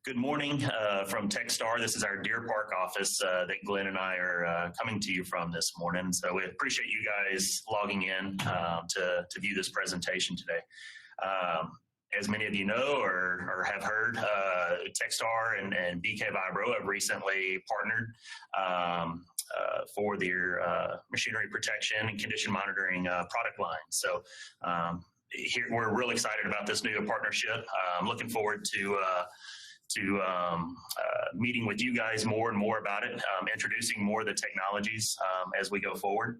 Good morning from TechStar. This is our Deer Park office that Glenn and I are coming to you from this morning. So we appreciate you guys logging in to view this presentation today. As many of you know or have heard, TechStar and BK Vibro have recently partnered for their machinery protection and condition monitoring product line. So here, we're really excited about this new partnership. I'm looking forward to meeting with you guys more and more about it, introducing more of the technologies as we go forward.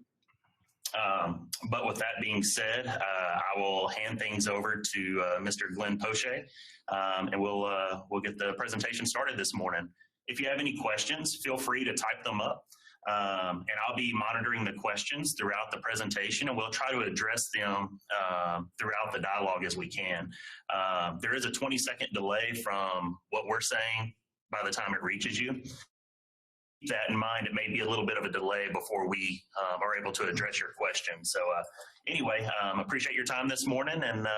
But with that being said, I will hand things over to Mr. Glenn Poche, and we'll get the presentation started this morning. If you have any questions, feel free to type them up, and I'll be monitoring the questions throughout the presentation, and we'll try to address them throughout the dialogue as we can. There is a 20-second delay from what we're saying by the time it reaches you. Keep that in mind. It may be a little bit of a delay before we are able to address your questions. So anyway, appreciate your time this morning, and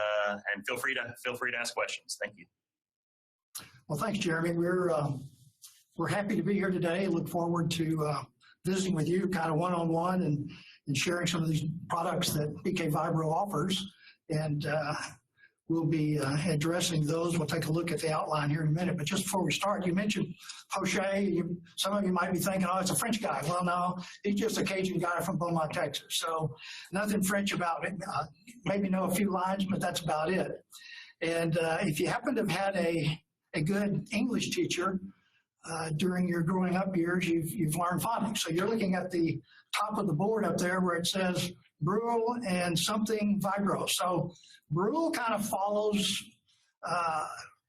feel free to ask questions. Thank you. Well, thanks, Jeremy. We're happy to be here today. Look forward to visiting with you kind of one-on-one and sharing some of these products that BK Vibro offers. And we'll be addressing those. We'll take a look at the outline here in a minute. But just before we start, you mentioned Poche. Some of you might be thinking, oh, it's a French guy. Well, no, he's just a Cajun guy from Beaumont, Texas. So nothing French about it. Maybe know a few lines, but that's about it. And if you happen to have had a good English teacher during your growing up years, you've learned phonics. So you're looking at the top of the board up there where it says Brule and something Vibro. So Brule kind of follows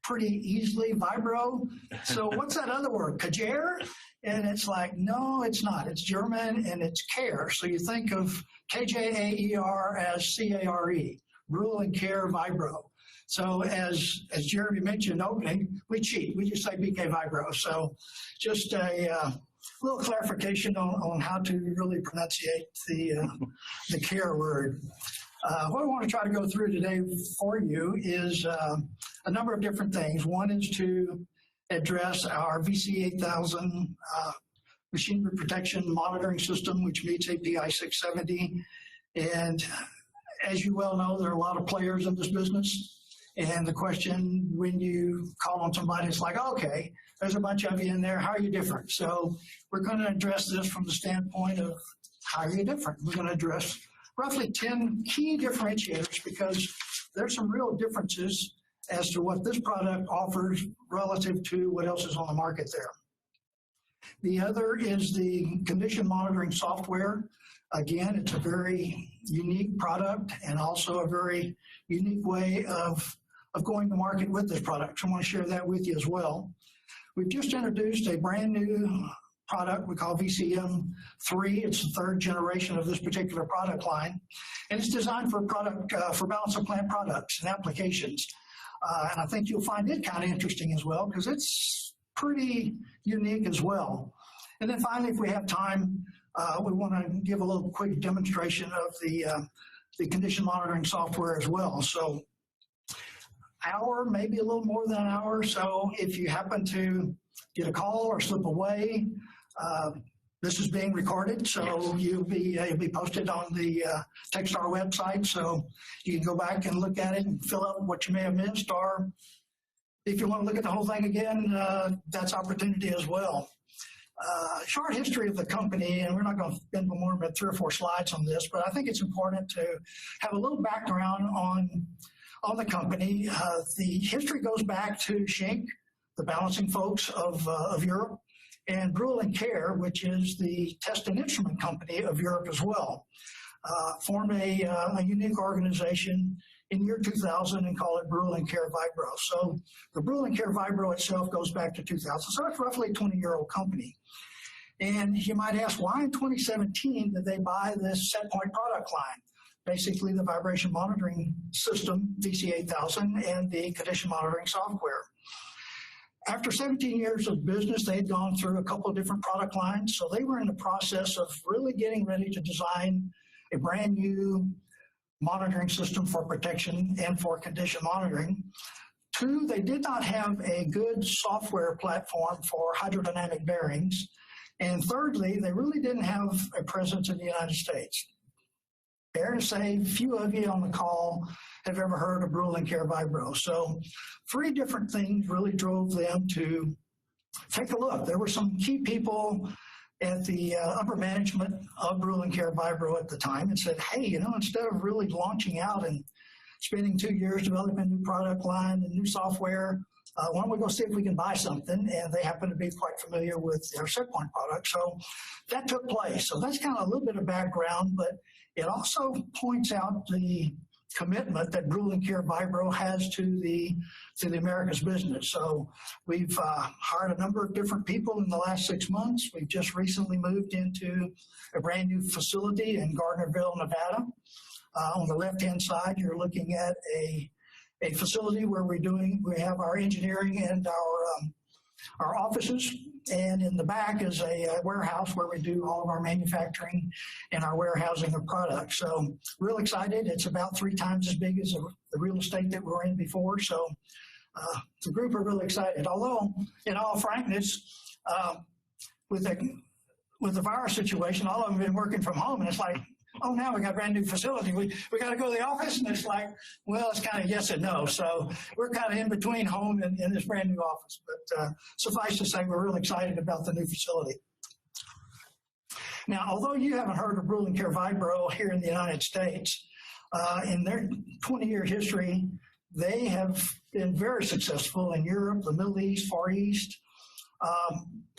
pretty easily Vibro. So what's that other word? Kajer? And it's like, no, it's not. It's German and it's care. So you think of K-J-A-E-R as C-A-R-E. Brule and care Vibro. So as Jeremy mentioned opening, we cheat. We just say BK Vibro. So just a little clarification on how to really pronunciate the care word. What I want to try to go through today for you is a number of different things. One is to address our VC8000 machinery protection monitoring system, which meets API 670. And as you well know, there are a lot of players in this business. And the question when you call on somebody, it's like, okay, there's a bunch of you in there. How are you different? So we're going to address this from the standpoint of how are you different? We're going to address roughly 10 key differentiators because there's some real differences as to what this product offers relative to what else is on the market there. The other is the condition monitoring software. Again, it's a very unique product and also a very unique way of going to market with this product. So I want to share that with you as well. We've just introduced a brand new product we call VCM3. It's the third generation of this particular product line. And it's designed for balance of plant products and applications. And I think you'll find it kind of interesting as well because it's pretty unique as well. And then finally, if we have time, we want to give a little quick demonstration of the condition monitoring software as well. So hour, maybe a little more than an hour. So if you happen to get a call or slip away, this is being recorded. So it'll be posted on the TechStar website. So you can go back and look at it and fill out what you may have missed. Or if you want to look at the whole thing again, that's opportunity as well. Short history of the company, and we're not going to spend more than 3 or 4 slides on this, but I think it's important to have a little background on the company. The history goes back to Schenck, the balancing folks of Europe, and Brule and Care, which is the test and instrument company of Europe as well, formed a unique organization in year 2000 and call it Brule and Care Vibro. So the Brule and Care Vibro itself goes back to 2000. So it's roughly a 20-year-old company. And you might ask, why in 2017 did they buy this SetPoint product line? Basically the vibration monitoring system, VC8000, and the condition monitoring software. After 17 years of business, they had gone through a couple of different product lines. So they were in the process of really getting ready to design a brand new monitoring system for protection and for condition monitoring to they did not have a good software platform for hydrodynamic bearings. And thirdly, they really didn't have a presence in the United States. Fair to say, few of you on the call have ever heard of Brule & Kjær Vibro. So 3 different things really drove them to take a look. There were some key people at the upper management of Brule & Kjær Vibro at the time and said, hey, you know, instead of really launching out and spending 2 years developing a new product line and new software, why don't we go see if we can buy something? And they happen to be quite familiar with their SetPoint product. So that took place. So that's kind of a little bit of background, but it also points out the commitment that Brule & Kjær Vibro has to the Americas business. So we've hired a number of different people in the last 6 months. We've just recently moved into a brand new facility in Gardnerville, Nevada. On the left-hand side, you're looking at a facility where we have our engineering and our offices, and in the back is a warehouse where we do all of our manufacturing and our warehousing of products. So real excited. It's about 3 times as big as the real estate that we were in before. So the group are really excited. Although, in all frankness, with the virus situation, all of them have been working from home, and it's like, oh, now we got a brand new facility. We got to go to the office, and it's like, well, it's kind of yes and no. So we're kind of in between home and this brand new office. But suffice to say, we're really excited about the new facility. Now, although you haven't heard of Brule & Kjær Vibro here in the United States, in their 20-year history, they have been very successful in Europe, the Middle East, Far East,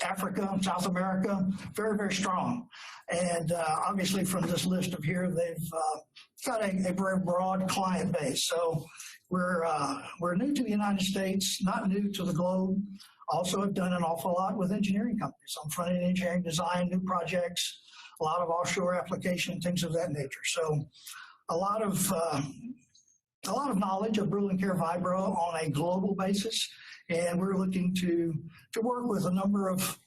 Africa, South America, very, very strong. And obviously from this list of here, they've got a very broad client base. So we're new to the United States, not new to the globe. Also have done an awful lot with engineering companies on front-end engineering design, new projects, a lot of offshore application, things of that nature. So a lot of knowledge of Brule & Kjær Vibro on a global basis. And we're looking to work with a number of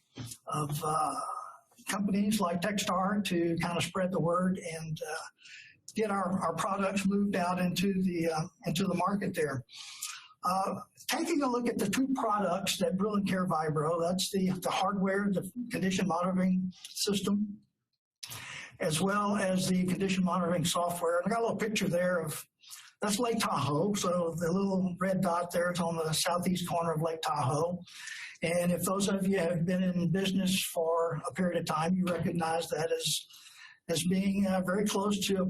companies like TechStar to kind of spread the word and get our products moved out into the market there. Taking a look at the 2 products that Brule & Kjær Vibro, that's the hardware, the condition monitoring system, as well as the condition monitoring software. And I got a little picture there of, that's Lake Tahoe. So the little red dot there is on the southeast corner of Lake Tahoe. And if those of you have been in business for a period of time, you recognize that as being very close to a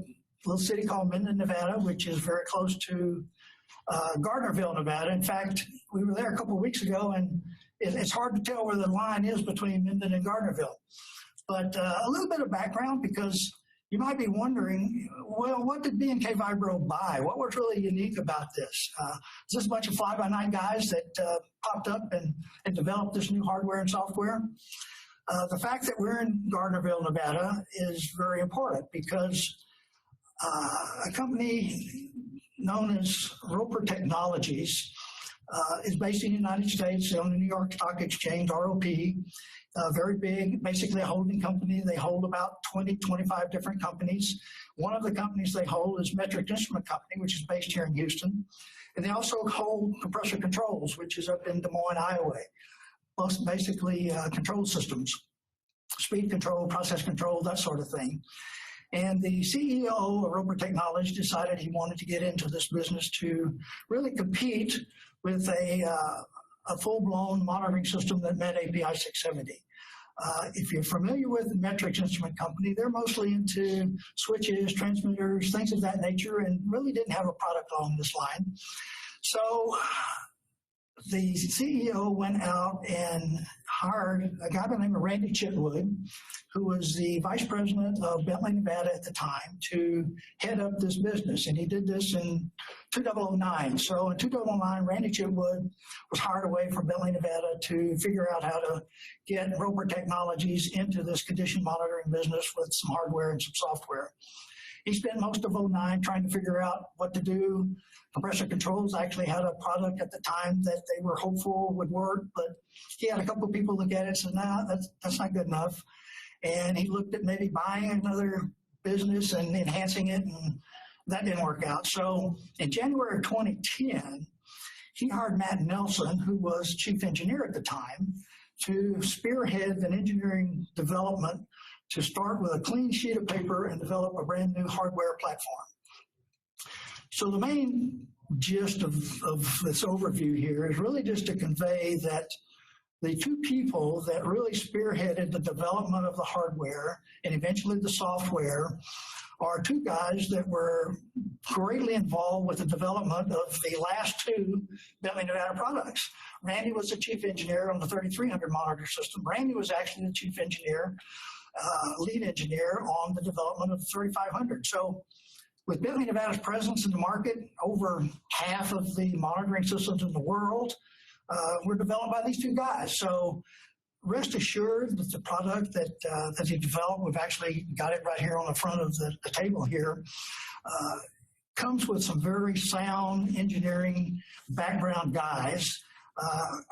little city called Minden, Nevada, which is very close to Gardnerville, Nevada. In fact, we were there a couple of weeks ago, and it's hard to tell where the line is between Minden and Gardnerville. But a little bit of background, because you might be wondering, well, what did B&K Vibro buy? What was really unique about this? Is this a bunch of fly-by-night guys that popped up and developed this new hardware and software? The fact that we're in Gardnerville, Nevada is very important, because a company known as Roper Technologies is based in the United States on the New York Stock Exchange, ROP. Very big, basically a holding company. They hold about 20, 25 different companies. One of the companies they hold is Metric Instrument Company, which is based here in Houston. And they also hold Compressor Controls, which is up in Des Moines, Iowa. Most basically control systems, speed control, process control, that sort of thing. And the CEO of Roper Technologies decided he wanted to get into this business to really compete with a full-blown monitoring system that met API 670. If you're familiar with the Metric Instrument Company, they're mostly into switches, transmitters, things of that nature, and really didn't have a product along this line. So the CEO went out and hired a guy by the name of Randy Chitwood, who was the vice president of Bentley, Nevada at the time, to head up this business. And he did this in 2009. So in 2009, Randy Chitwood was hired away from Bentley, Nevada to figure out how to get Roper Technologies into this condition monitoring business with some hardware and some software. He spent most of 2009 trying to figure out what to do. Compressor Controls actually had a product at the time that they were hopeful would work, but he had a couple of people look at it and said, nah, that's not good enough. And he looked at maybe buying another business and enhancing it, and that didn't work out. So in January of 2010, he hired Matt Nelson, who was chief engineer at the time, to spearhead an engineering development to start with a clean sheet of paper and develop a brand new hardware platform. So the main gist of this overview here is really just to convey that the two people that really spearheaded the development of the hardware and eventually the software are two guys that were greatly involved with the development of the last two Bentley Nevada products. Randy was the chief engineer on the 3300 monitor system. Randy was actually the chief engineer, lead engineer on the development of the 3500. So with Bentley Nevada's presence in the market, over half of the monitoring systems in the world were developed by these two guys. So rest assured that the product that he developed, we've actually got it right here on the front of the table here, comes with some very sound engineering background guys.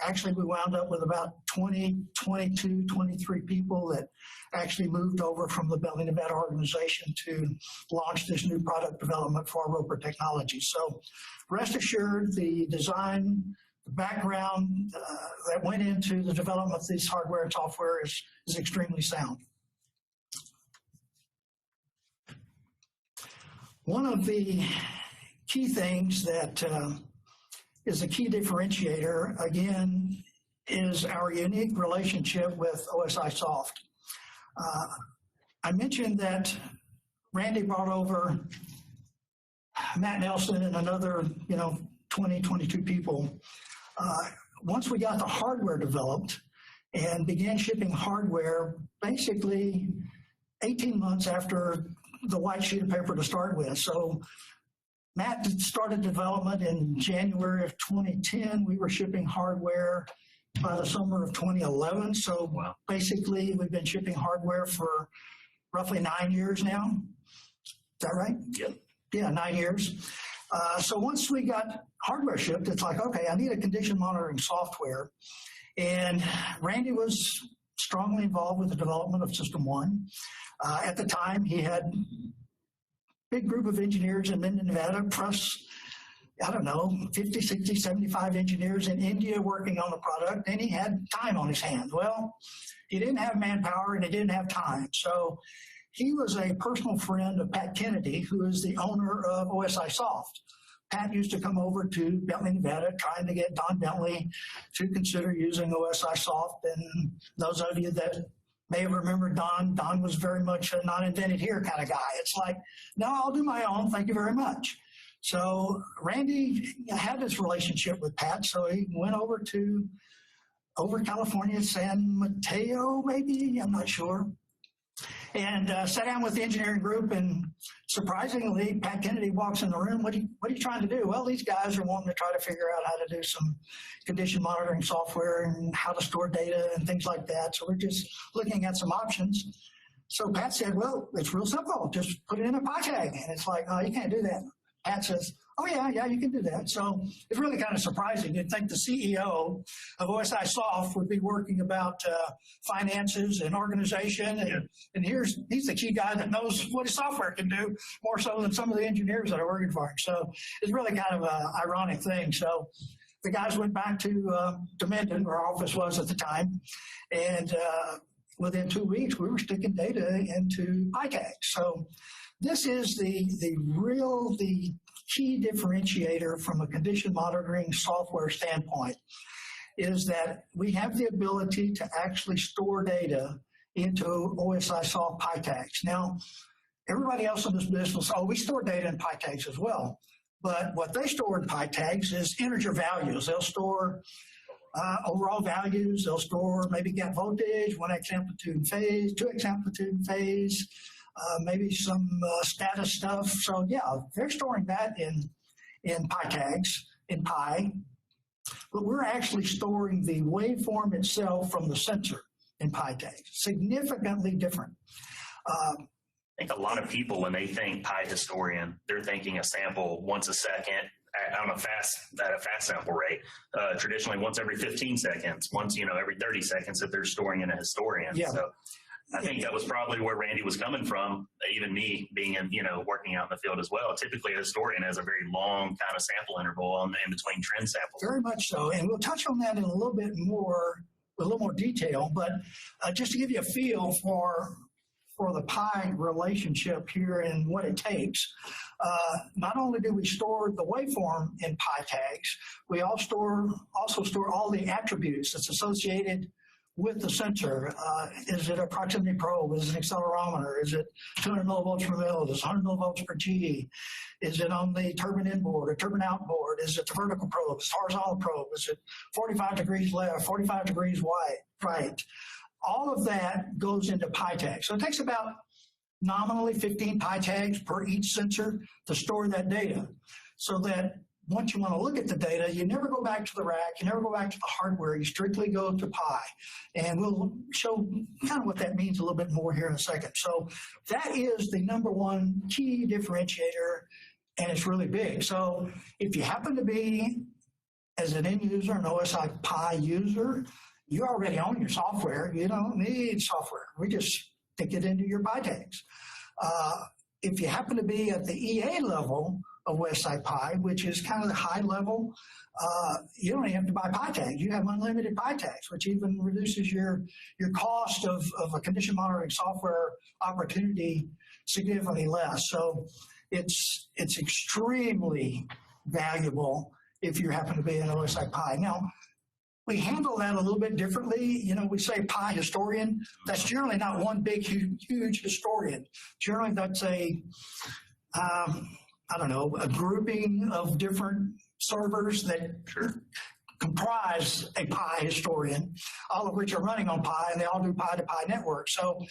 Actually, we wound up with about 20, 22, 23 people that actually moved over from the Bentley Nevada organization to launch this new product development for our Roper technology. So rest assured, the design, the background that went into the development of this hardware and software is extremely sound. One of the key things that is a key differentiator, again, is our unique relationship with OSI Soft. I mentioned that Randy brought over Matt Nelson and another, 20, 22 people. Once we got the hardware developed and began shipping hardware, basically 18 months after the white sheet of paper to start with. So Matt started development in January of 2010. We were shipping hardware by the summer of 2011. So wow. Basically, we've been shipping hardware for roughly 9 years now. Is that right? Yep. Yeah, 9 years. So once we got hardware shipped, it's like, okay, I need a condition monitoring software. And Randy was strongly involved with the development of System 1. At the time, he had a big group of engineers in Minden, Nevada, plus, 50, 60, 75 engineers in India working on the product, and he had time on his hands. Well, he didn't have manpower and he didn't have time. So he was a personal friend of Pat Kennedy, who is the owner of OSI Soft. Pat used to come over to Bentley, Nevada, trying to get Don Bentley to consider using OSI Soft. And those of you that may have remembered Don was very much a non-invented here kind of guy. It's like, no, I'll do my own, thank you very much. So Randy had this relationship with Pat, so he went over California, San Mateo, maybe, I'm not sure, and sat down with the engineering group, and surprisingly, Pat Kennedy walks in the room. What are you trying to do? Well, these guys are wanting to try to figure out how to do some condition monitoring software and how to store data and things like that. So we're just looking at some options. So Pat said, well, it's real simple. Just put it in a Poche. And it's like, oh, you can't do that. Pat says, oh, yeah, you can do that. So it's really kind of surprising. You'd think the CEO of OSI Soft would be working about finances and organization. And he's the key guy that knows what his software can do, more so than some of the engineers that are working for him. So it's really kind of an ironic thing. So the guys went back to Minden, where our office was at the time. And within 2 weeks, we were sticking data into PyTag. So this is the key differentiator from a condition monitoring software standpoint, is that we have the ability to actually store data into OSI Soft PyTags. Now, everybody else in this business, we store data in PyTags as well. But what they store in PyTags is integer values. They'll store overall values. They'll store maybe gap voltage, 1x amplitude and phase, 2x amplitude and phase, maybe some status stuff. So yeah, they're storing that in PyTags, in Pi. But we're actually storing the waveform itself from the sensor in PyTags. Significantly different. I think a lot of people, when they think Pi historian, they're thinking a sample once a second at a fast sample rate. Traditionally, once every 15 seconds, once every 30 seconds if they're storing in a historian. Yeah. So, I think that was probably where Randy was coming from, even me being working out in the field as well. Typically, a historian has a very long kind of sample interval in between trend samples. Very much so. And we'll touch on that in a little bit more, with a little more detail. But just to give you a feel for the pi relationship here and what it takes, not only do we store the waveform in pi tags, we also store all the attributes that's associated with the sensor. Is it a proximity probe? Is it an accelerometer? Is it 200 millivolts per mil? Is it 100 millivolts per G? Is it on the turbine inboard or turbine outboard? Is it the vertical probe? Is it horizontal probe? Is it 45 degrees left, 45 degrees right? All of that goes into pi tags. So it takes about nominally 15 pi tags per each sensor to store that data, so that once you want to look at the data, you never go back to the rack, you never go back to the hardware, you strictly go to pi. And we'll show kind of what that means a little bit more here in a second. So that is the number one key differentiator, and it's really big. So if you happen to be, as an end user, an OSI Pi user, you already own your software. You don't need software. We just stick it into your pi tags. If you happen to be at the EA level of Westside Pi, which is kind of the high level, you don't even have to buy pi tags. You have unlimited pi tags, which even reduces your cost of a condition monitoring software opportunity significantly less. So it's extremely valuable if you happen to be an OSI Pi. Now, we handle that a little bit differently. We say Pi historian. That's generally not one big, huge historian. Generally, that's a grouping of different servers that comprise a Pi historian, all of which are running on Pi, and they all do Pi-to-Pi network. So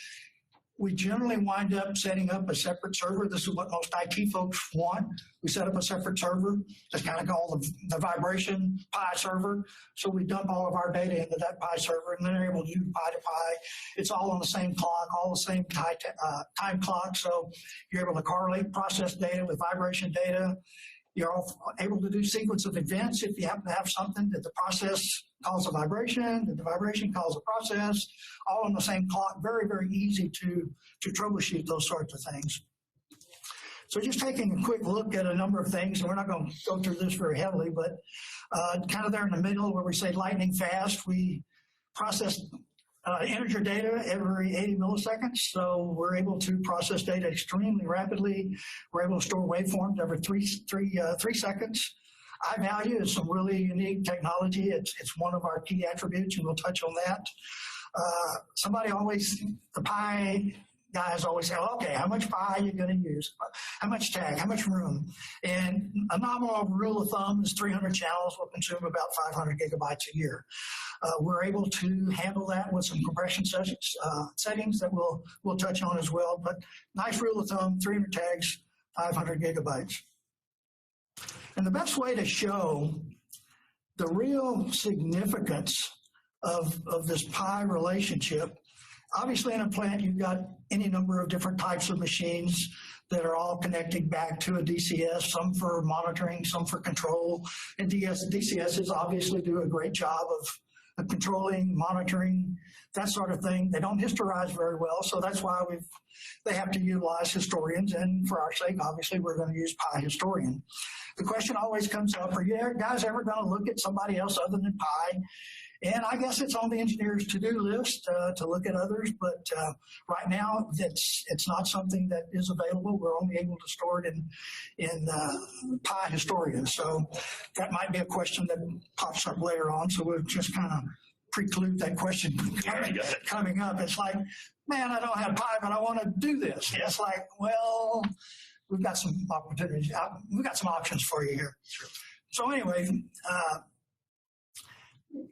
we generally wind up setting up a separate server. This is what most IT folks want. We set up a separate server that's kind of called the vibration Pi server. So we dump all of our data into that Pi server, and then they're able to do Pi-to-Pi. It's all on the same clock, all the same time clock. So you're able to correlate process data with vibration data. You're able to do sequence of events if you happen to have something that the process calls a vibration, that the vibration calls a process, all on the same clock. Very, very easy to troubleshoot those sorts of things. So just taking a quick look at a number of things, and we're not going to go through this very heavily, but kind of there in the middle where we say lightning fast, we process integer data every 80 milliseconds. So we're able to process data extremely rapidly. We're able to store waveforms every three seconds. I-value is some really unique technology. It's one of our key attributes, and we'll touch on that. The Pi guys always say, okay, how much Pi are you going to use? How much tag? How much room? And a nominal rule of thumb is 300 channels will consume about 500 gigabytes a year. We're able to handle that with some compression settings that we'll touch on as well. But nice rule of thumb, 300 tags, 500 gigabytes. And the best way to show the real significance of this Pi relationship, obviously in a plant you've got any number of different types of machines that are all connected back to a DCS, some for monitoring, some for control. And DCSs obviously do a great job of controlling, monitoring, that sort of thing. They don't historize very well, so that's why they have to utilize historians, and for our sake, obviously, we're going to use Pi historian. The question always comes up, are you guys ever going to look at somebody else other than Pi? And I guess it's on the engineer's to-do list to look at others, but right now it's not something that is available. We're only able to store it in Pi historian. So that might be a question that pops up later on, so we'll just kind of preclude that question coming up. It's like, man, I don't have Pi, but I want to do this. Yeah. It's like, well, we've got some opportunities. We've got some options for you here. Sure. So anyway,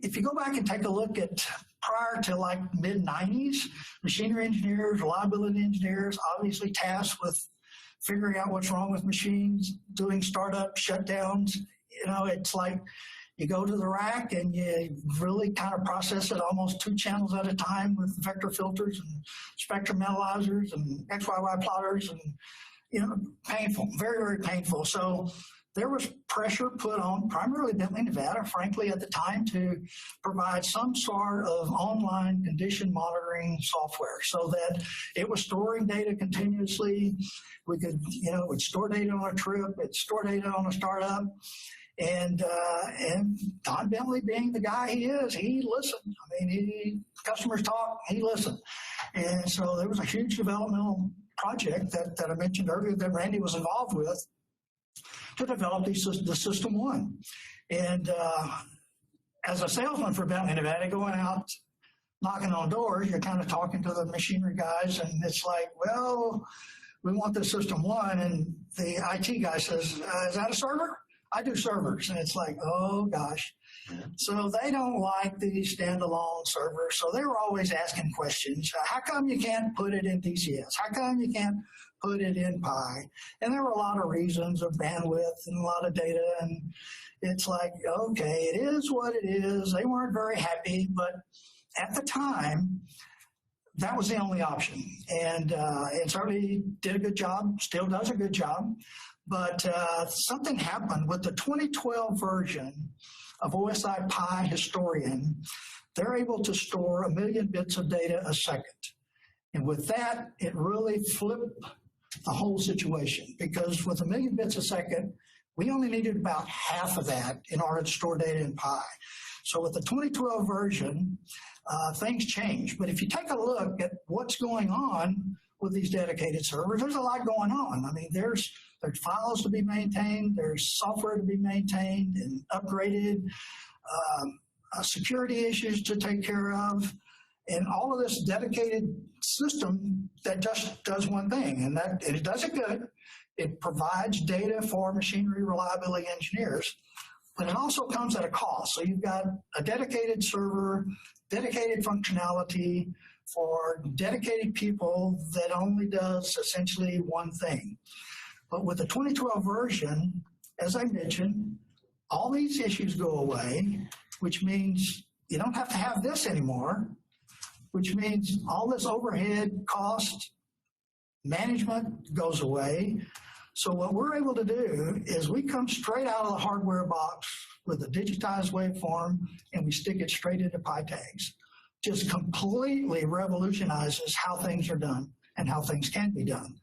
if you go back and take a look at prior to like mid-90s, machinery engineers, reliability engineers, obviously tasked with figuring out what's wrong with machines, doing startup shutdowns. It's like you go to the rack and you really kind of process it almost 2 channels at a time with vector filters and spectrum analyzers and XYY plotters, and painful, very, very painful. So there was pressure put on primarily Bentley, Nevada, frankly, at the time to provide some sort of online condition monitoring software so that it was storing data continuously. We could, we'd store data on a trip, it'd store data on a startup. And Don Bentley, being the guy he is, he listened. I mean, customers talk, he listened. And so there was a huge developmental project that I mentioned earlier that Randy was involved with to develop the System 1. And as a salesman for Bentley, Nevada, going out, knocking on doors, you're kind of talking to the machinery guys, and it's like, well, we want the System 1. And the IT guy says, is that a server? I do servers. And it's like, oh, gosh. So they don't like the standalone server. So they were always asking questions. How come you can't put it in DCS? How come you can't put it in Pi? And there were a lot of reasons of bandwidth and a lot of data. And it's like, okay, it is what it is. They weren't very happy. But at the time, that was the only option. And it certainly did a good job, still does a good job. But something happened with the 2012 version of OSI Pi Historian. They're able to store 1 million bits of data a second. And with that, it really flipped the whole situation, because with 1 million bits a second, we only needed about half of that in order to store data in Pi. So with the 2012 version, things changed. But if you take a look at what's going on with these dedicated servers, there's a lot going on. I mean, there's files to be maintained, there's software to be maintained and upgraded, security issues to take care of, and all of this dedicated system that just does one thing, and it does it good. It provides data for machinery reliability engineers, but it also comes at a cost. So you've got a dedicated server, dedicated functionality for dedicated people that only does essentially one thing. But with the 2012 version, as I mentioned, all these issues go away, which means you don't have to have this anymore, which means all this overhead cost management goes away. So what we're able to do is we come straight out of the hardware box with a digitized waveform, and we stick it straight into Pi tags. Just completely revolutionizes how things are done and how things can be done.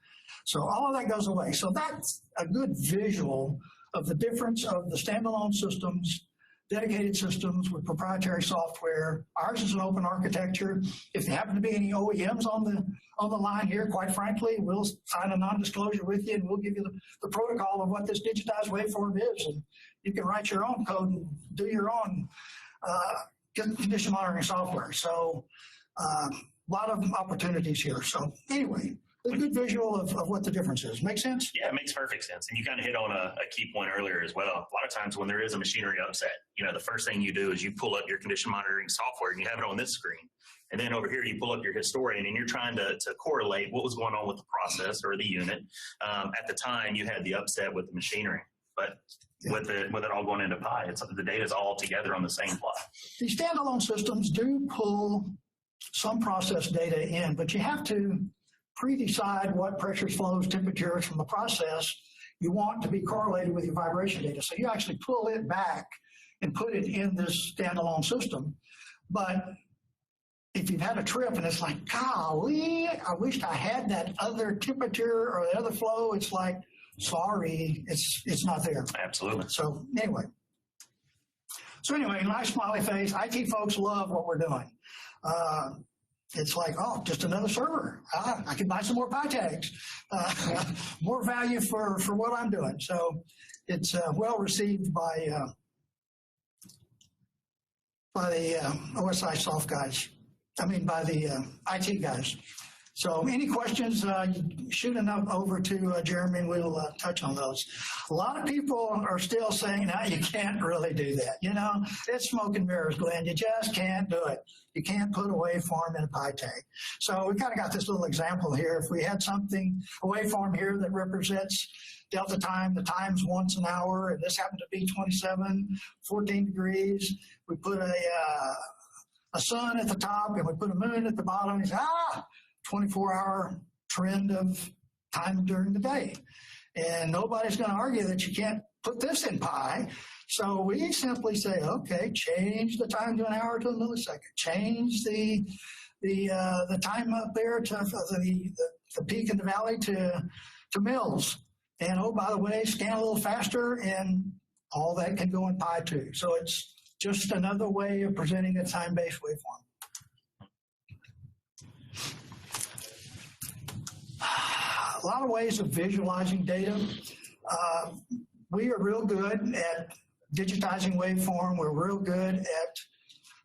So all of that goes away. So that's a good visual of the difference of the standalone systems, dedicated systems with proprietary software. Ours is an open architecture. If there happen to be any OEMs on the line here, quite frankly, we'll sign a non-disclosure with you, and we'll give you the protocol of what this digitized waveform is, and you can write your own code and do your own condition monitoring software. So a lot of opportunities here. So anyway, a good visual of what the difference is. Make sense? Yeah, it makes perfect sense. And you kind of hit on a key point earlier as well. A lot of times when there is a machinery upset, the first thing you do is you pull up your condition monitoring software and you have it on this screen. And then over here, you pull up your historian and you're trying to correlate what was going on with the process or the unit. At the time, you had the upset with the machinery. But with it all going into Pi, the data is all together on the same plot. These standalone systems do pull some process data in, but you have to pre-decide what pressures, flows, temperatures from the process you want to be correlated with your vibration data. So you actually pull it back and put it in this standalone system. But if you've had a trip and it's like, golly, I wished I had that other temperature or the other flow, it's like, sorry, it's not there. Absolutely. So anyway, nice smiley face. IT folks love what we're doing. It's like, oh, just another server. I can buy some more Pi tags. More value for what I'm doing. So it's well received by the OSI soft guys. By the IT guys. So any questions, shoot them up over to Jeremy and we'll touch on those. A lot of people are still saying, no, you can't really do that. It's smoke and mirrors, Glenn. You just can't do it. You can't put a waveform in a Pi tag. So we kind of got this little example here. If we had a waveform here that represents delta time, the time's once an hour, and this happened to be 14 degrees, we put a sun at the top and we put a moon at the bottom. It's 24-hour trend of time during the day. And nobody's going to argue that you can't put this in pi. So we simply say, okay, change the time to an hour to a millisecond. Change the time up there to the peak and the valley to mils. And oh, by the way, scan a little faster, and all that can go in pi too. So it's just another way of presenting a time-based waveform. A lot of ways of visualizing data. We are real good at digitizing waveform. We're real good at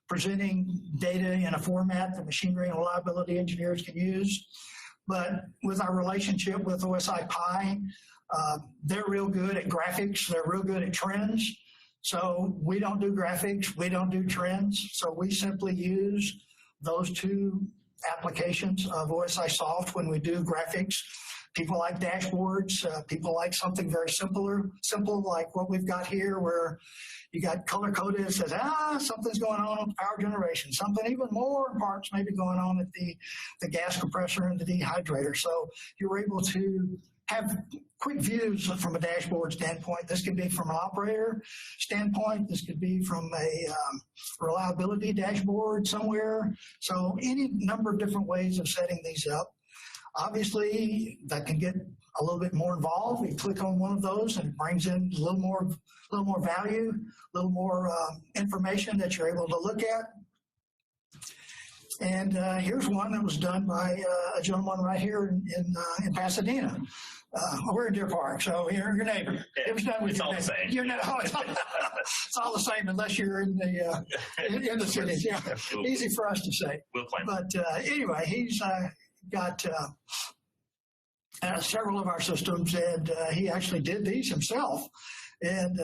presenting data in a format that machinery and reliability engineers can use. But with our relationship with OSI Pi, they're real good at graphics. They're real good at trends. So we don't do graphics. We don't do trends. So we simply use those two applications of OSI Soft when we do graphics. People like dashboards. People like something very simple like what we've got here, where you got color-coded. It says, something's going on with power generation. Something even more parts may be going on at the gas compressor and the dehydrator. So you're able to have quick views from a dashboard standpoint. This could be from an operator standpoint. This could be from a reliability dashboard somewhere. So any number of different ways of setting these up. Obviously, that can get a little bit more involved. You click on one of those and it brings in a little more value, a little more information that you're able to look at. And here's one that was done by a gentleman right here in Pasadena. We're in Deer Park, so you're your neighbor. It was done with your neighbor. It's all the same unless you're in the cities. Yeah, easy for us to say. We'll claim. But anyway, he's got several of our systems, and he actually did these himself. And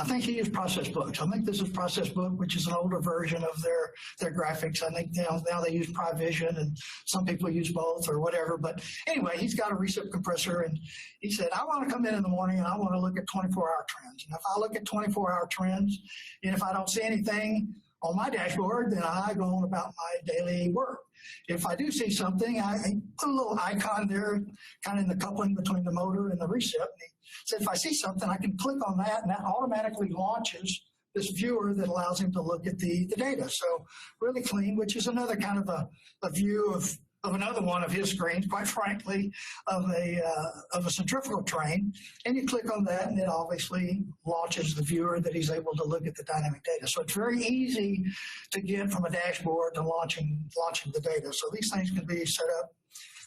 I think he used Process Books. I think this is Process Book, which is an older version of their graphics. I think now they use Privision, and some people use both or whatever. But anyway, he's got a recip compressor, and he said, I want to come in the morning and I want to look at 24-hour trends. And if I look at 24-hour trends, and if I don't see anything on my dashboard, then I go on about my daily work. If I do see something, I put a little icon there, kind of in the coupling between the motor and the recip. And he said, if I see something, I can click on that, and that automatically launches this viewer that allows him to look at the data. So really clean, which is another kind of a view of another one of his screens, quite frankly, of a centrifugal train. And you click on that, and it obviously launches the viewer that he's able to look at the dynamic data. So it's very easy to get from a dashboard to launching the data. So these things can be set up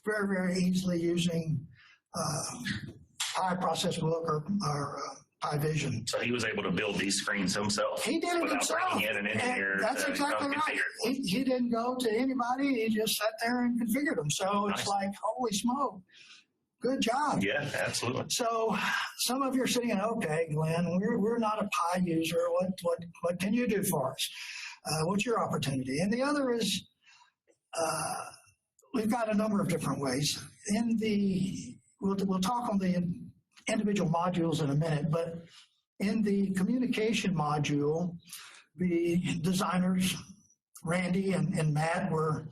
very, very easily using Pi Process Book or Privision. So he was able to build these screens himself. He did it without himself. bringing in an engineer. That's exactly right. He didn't go to anybody. He just sat there and configured them. So it's like, holy smoke, good job. Yeah, absolutely. So some of you are sitting, okay, Glenn, we're not a Pi user. What can you do for us? What's your opportunity? And the other is we've got a number of different ways. We'll talk on the individual modules in a minute, but in the communication module, the designers, Randy and Matt, were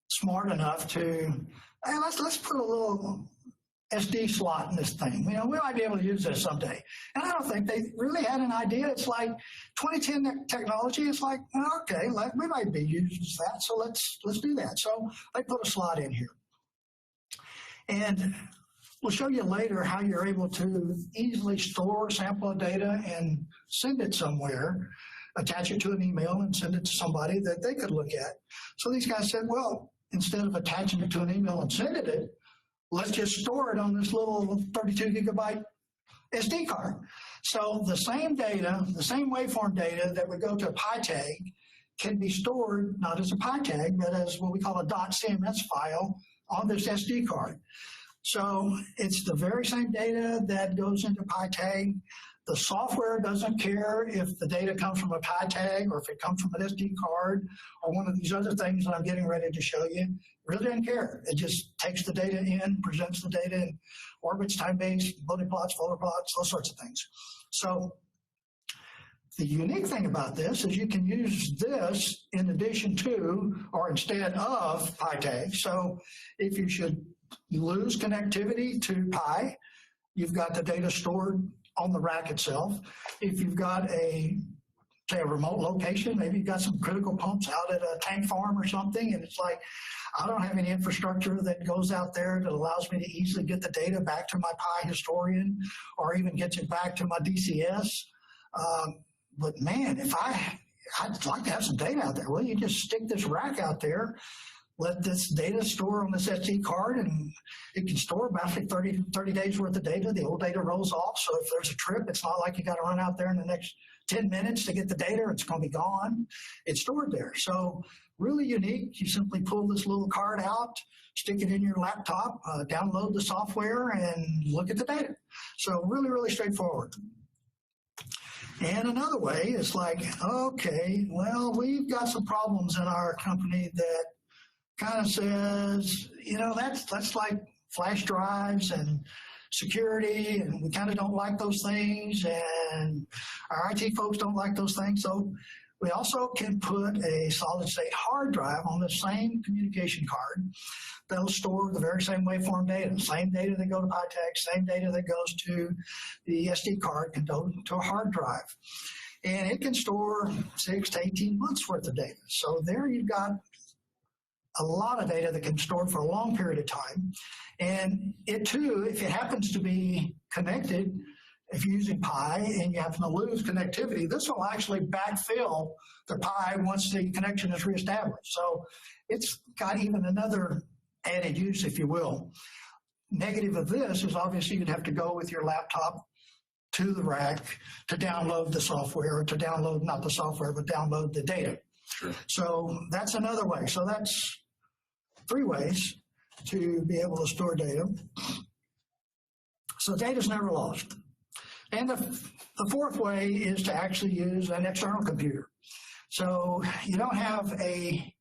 smart enough to, hey, let's put a little SD slot in this thing. We might be able to use this someday. And I don't think they really had an idea. It's like 2010 technology. It's like, okay, we might be using that, so let's do that. So they put a slot in here. And we'll show you later how you're able to easily store sample data and send it somewhere, attach it to an email and send it to somebody that they could look at. So these guys said, well, instead of attaching it to an email and sending it, let's just store it on this little 32 gigabyte SD card. So the same data, the same waveform data that would go to a Pi tag can be stored not as a Pi tag, but as what we call a .cms file on this SD card. So it's the very same data that goes into Pi tag. The software doesn't care if the data comes from a Pi tag or if it comes from an SD card or one of these other things that I'm getting ready to show you. It really doesn't care. It just takes the data in, presents the data in orbits, time-based, bullet plots, folder plots, those sorts of things. So the unique thing about this is you can use this in addition to or instead of Pi tag. So if you should lose connectivity to Pi, you've got the data stored on the rack itself. If you've got say a remote location, maybe you've got some critical pumps out at a tank farm or something, and it's like, I don't have any infrastructure that goes out there that allows me to easily get the data back to my Pi historian or even gets it back to my DCS. But man, I'd like to have some data out there. Well, you just stick this rack out there, let this data store on this SD card, and it can store about 30 days worth of data. The old data rolls off, so if there's a trip, it's not like you got to run out there in the next 10 minutes to get the data. It's going to be gone. It's stored there. So really unique. You simply pull this little card out, stick it in your laptop, download the software, and look at the data. So really, really straightforward. And another way is like, okay, well, we've got some problems in our company that kind of says, that's like flash drives and security, and we kind of don't like those things, and our IT folks don't like those things. So we also can put a solid state hard drive on the same communication card that'll store the very same waveform data, same data that go to PyTech, same data that goes to the SD card can go to a hard drive. And it can store 6 to 18 months worth of data. So there you've got a lot of data that can be stored for a long period of time. And it too, if it happens to be connected, if you're using Pi and you happen to lose connectivity, this will actually backfill the Pi once the connection is reestablished. So it's got even another added use, if you will. Negative of this is obviously you'd have to go with your laptop to the rack to download the software, or to download, not the software, but download the data. Sure. So that's another way. So that's 3 ways to be able to store data. So data's never lost. And the 4th way is to actually use an external computer. So you don't have a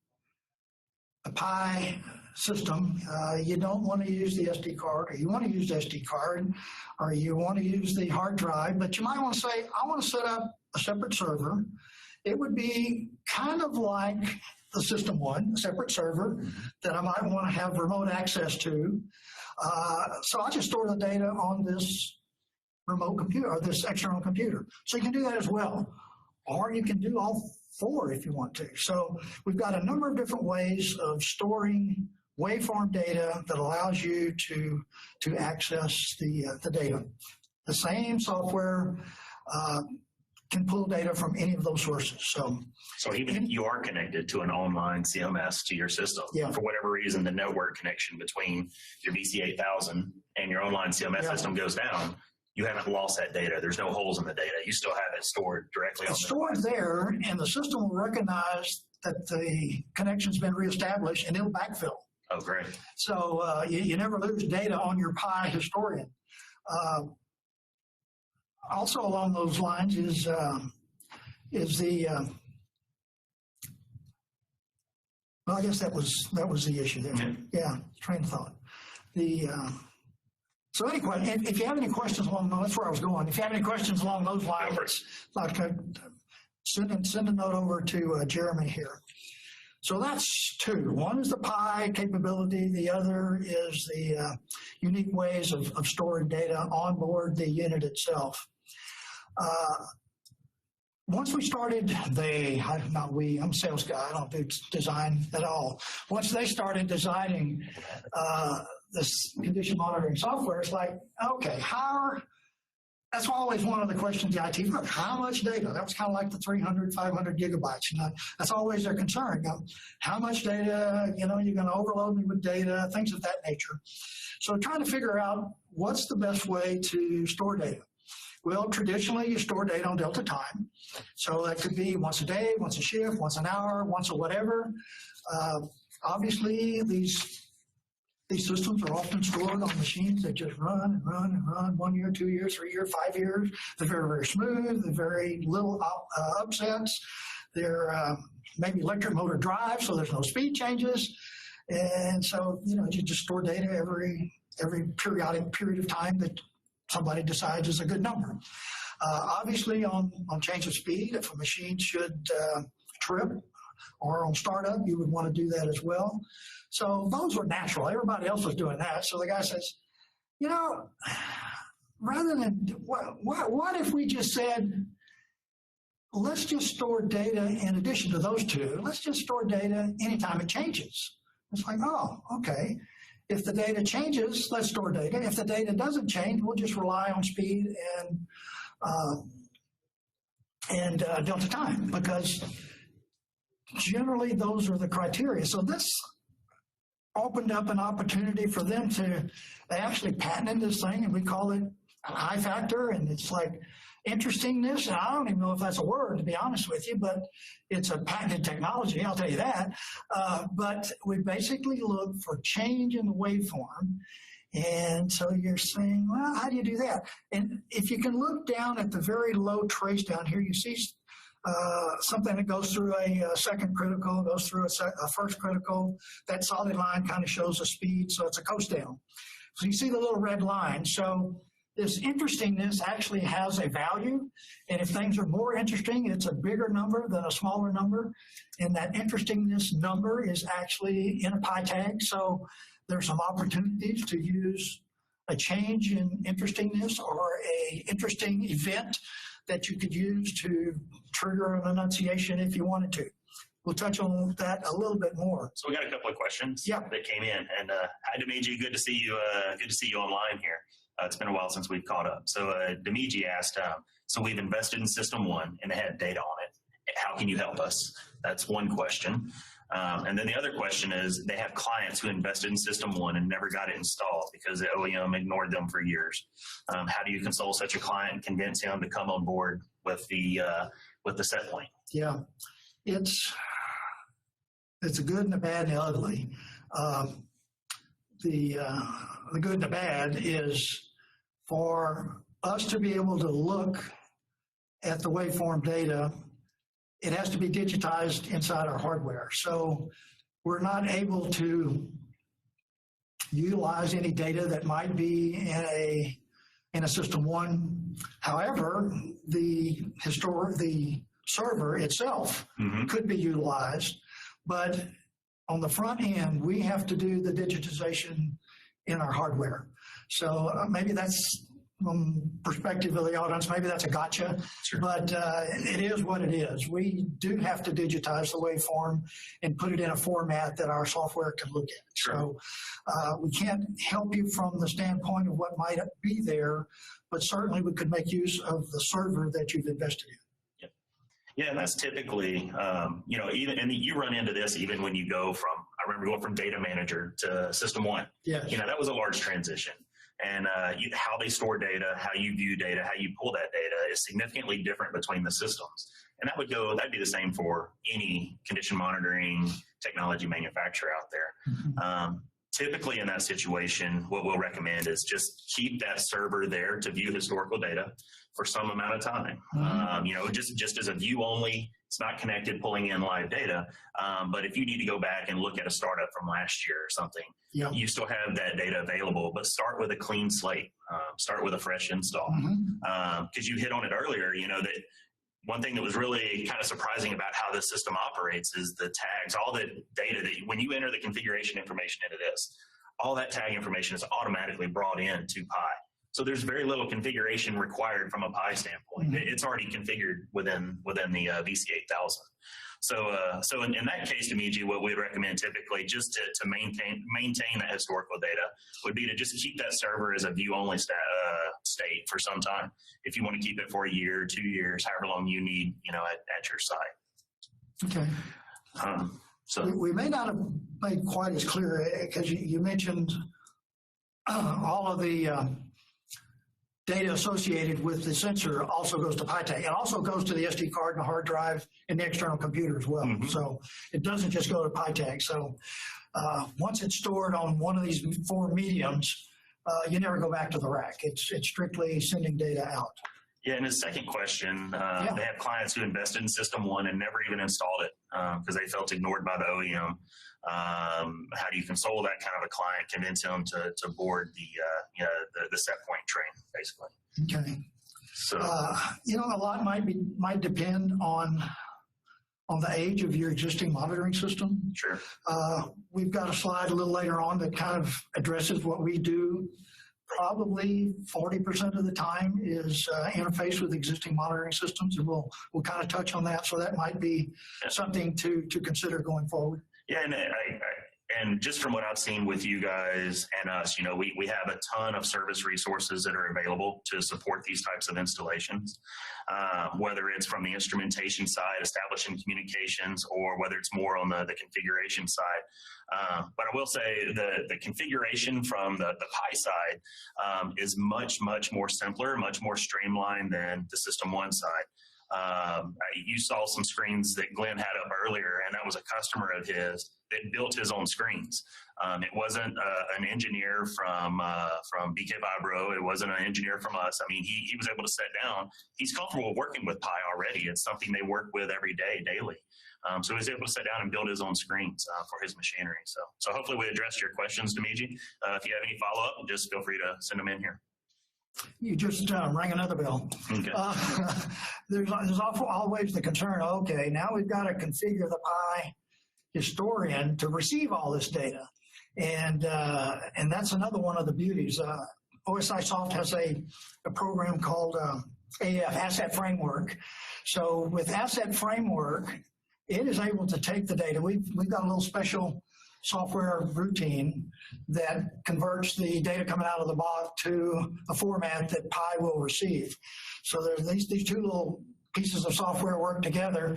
Pi system, you don't want to use the SD card, or you want to use the SD card, or you want to use the hard drive, but you might want to say, I want to set up a separate server. It would be kind of like the System 1, a separate server that I might want to have remote access to. So I'll just store the data on this remote computer, or this external computer. So you can do that as well. Or you can do all 4 if you want to. So we've got a number of different ways of storing waveform data that allows you to access the data. The same software can pull data from any of those sources. So even if you are connected to an online CMS to your system, yeah, for whatever reason, the network connection between your VC8000 and your online CMS system goes down, you haven't lost that data. There's no holes in the data. You still have it stored directly on the device. It's stored there, and the system will recognize that the connection's been reestablished, and it'll backfill. Oh, great. So you never lose data on your Pi historian. Also along those lines is the well, I guess that was the issue there. Yeah, train of thought. So anyway, if you have any questions along those, that's where I was going. If you have any questions along those lines, send a note over to Jeremy here. So that's 2. One is the Pi capability. The other is the unique ways of storing data on board the unit itself. Once we started, not we, I'm a sales guy, I don't do design at all. Once they started designing this condition monitoring software, it's like, okay, that's always one of the questions the IT folks, how much data? That was kind of like the 300, 500 gigabytes. That's always their concern. How much data, you're going to overload me with data, things of that nature. So trying to figure out what's the best way to store data. Well, traditionally, you store data on delta time. So that could be once a day, once a shift, once an hour, once a whatever. Obviously, these systems are often stored on machines that just run and run and run 1 year, 2 years, 3 years, 5 years. They're very, very smooth. They're very little upsets. They're maybe electric motor drive, so there's no speed changes. And so, you just store data every periodic period of time that somebody decides is a good number. Obviously, on change of speed, if a machine should trip or on startup, you would want to do that as well. So those were natural. Everybody else was doing that. So the guy says, rather than, what if we just said, let's just store data in addition to those two. Let's just store data anytime it changes. It's like, oh, okay. If the data changes, let's store data. If the data doesn't change, we'll just rely on speed and delta time, because generally those are the criteria. So this opened up an opportunity for them to, they actually patented this thing, and we call it an I factor, and it's like interestingness. And I don't even know if that's a word, to be honest with you, but it's a patented technology, I'll tell you that. But we basically look for change in the waveform. And so you're saying, well, how do you do that? And if you can look down at the very low trace down here, you see something that goes through a second critical, goes through a first critical. That solid line kind of shows the speed, so it's a coast down. So you see the little red line. So this interestingness actually has a value, and if things are more interesting, it's a bigger number than a smaller number, and that interestingness number is actually in a pi tag. So there's some opportunities to use a change in interestingness or a interesting event that you could use to trigger an enunciation if you wanted to. We'll touch on that a little bit more. So we got a couple of questions that came in, and hi, Demiji, good to see you. Good to see you online here. It's been a while since we've caught up. So Demiji asked, so we've invested in System 1 and it had data on it. How can you help us? That's one question. And then the other question is, they have clients who invested in System 1 and never got it installed because the OEM ignored them for years. How do you console such a client and convince him to come on board with the set point? Yeah, it's a good and a bad and the ugly. The good and the bad is for us to be able to look at the waveform data, it has to be digitized inside our hardware. So we're not able to utilize any data that might be in a System 1. However, the server itself could be utilized, but on the front end, we have to do the digitization in our hardware. So maybe that's from perspective of the audience, maybe that's a gotcha, but it is what it is. We do have to digitize the waveform and put it in a format that our software can look at. So we can't help you from the standpoint of what might be there, but certainly we could make use of the server that you've invested in. Yeah, and that's typically, even, and you run into this even when you go from, I remember going from data manager to System 1. Yes. That was a large transition. And how they store data, how you view data, how you pull that data is significantly different between the systems. And that'd be the same for any condition monitoring technology manufacturer out there. Typically in that situation, what we'll recommend is just keep that server there to view historical data for some amount of time. Just as a view only, it's not connected, pulling in live data. But if you need to go back and look at a startup from last year or something, you still have that data available, but start with a clean slate, start with a fresh install. Because you hit on it earlier, that one thing that was really kind of surprising about how this system operates is the tags, all the data that when you enter the configuration information into this, all that tag information is automatically brought in to Pi. So there's very little configuration required from a Pi standpoint. It's already configured within the VC8000. So in that case, Demiji, what we'd recommend typically just to maintain that historical data would be to just keep that server as a view-only state for some time. If you want to keep it for a year, 2 years, however long you need, at your site. Okay. So we may not have made quite as clear because you mentioned all of the data associated with the sensor also goes to PyTag. It also goes to the SD card and the hard drive and the external computer as well. So it doesn't just go to PyTag. So once it's stored on one of these 4 mediums, you never go back to the rack. It's strictly sending data out. Yeah, and his second question, they have clients who invested in System 1 and never even installed it because they felt ignored by the OEM. How do you console that kind of a client, convince him to board the set point train, basically? Okay. So a lot might depend on the age of your existing monitoring system. Sure. We've got a slide a little later on that kind of addresses what we do probably 40% of the time is interface with existing monitoring systems, and we'll kind of touch on that. So that might be something to consider going forward. Yeah, and just from what I've seen with you guys and us, we have a ton of service resources that are available to support these types of installations, whether it's from the instrumentation side, establishing communications, or whether it's more on the configuration side. But I will say the configuration from the Pi side is much, much more simpler, much more streamlined than the System 1 side. You saw some screens that Glenn had up earlier, and that was a customer of his that built his own screens. It wasn't an engineer from BK Vibro. It wasn't an engineer from us. I mean, he was able to sit down. He's comfortable working with Pi already. It's something they work with every day, daily. So he was able to sit down and build his own screens for his machinery. So hopefully we addressed your questions, Demiji. If you have any follow-up, just feel free to send them in here. You just rang another bell. Okay. There's always the concern, okay, now we've got to configure the Pi historian to receive all this data. And that's another one of the beauties. OSI Soft has a program called AF, Asset Framework. So with Asset Framework, it is able to take the data. We've got a little special software routine that converts the data coming out of the box to a format that Pi will receive. So there's these two little pieces of software work together,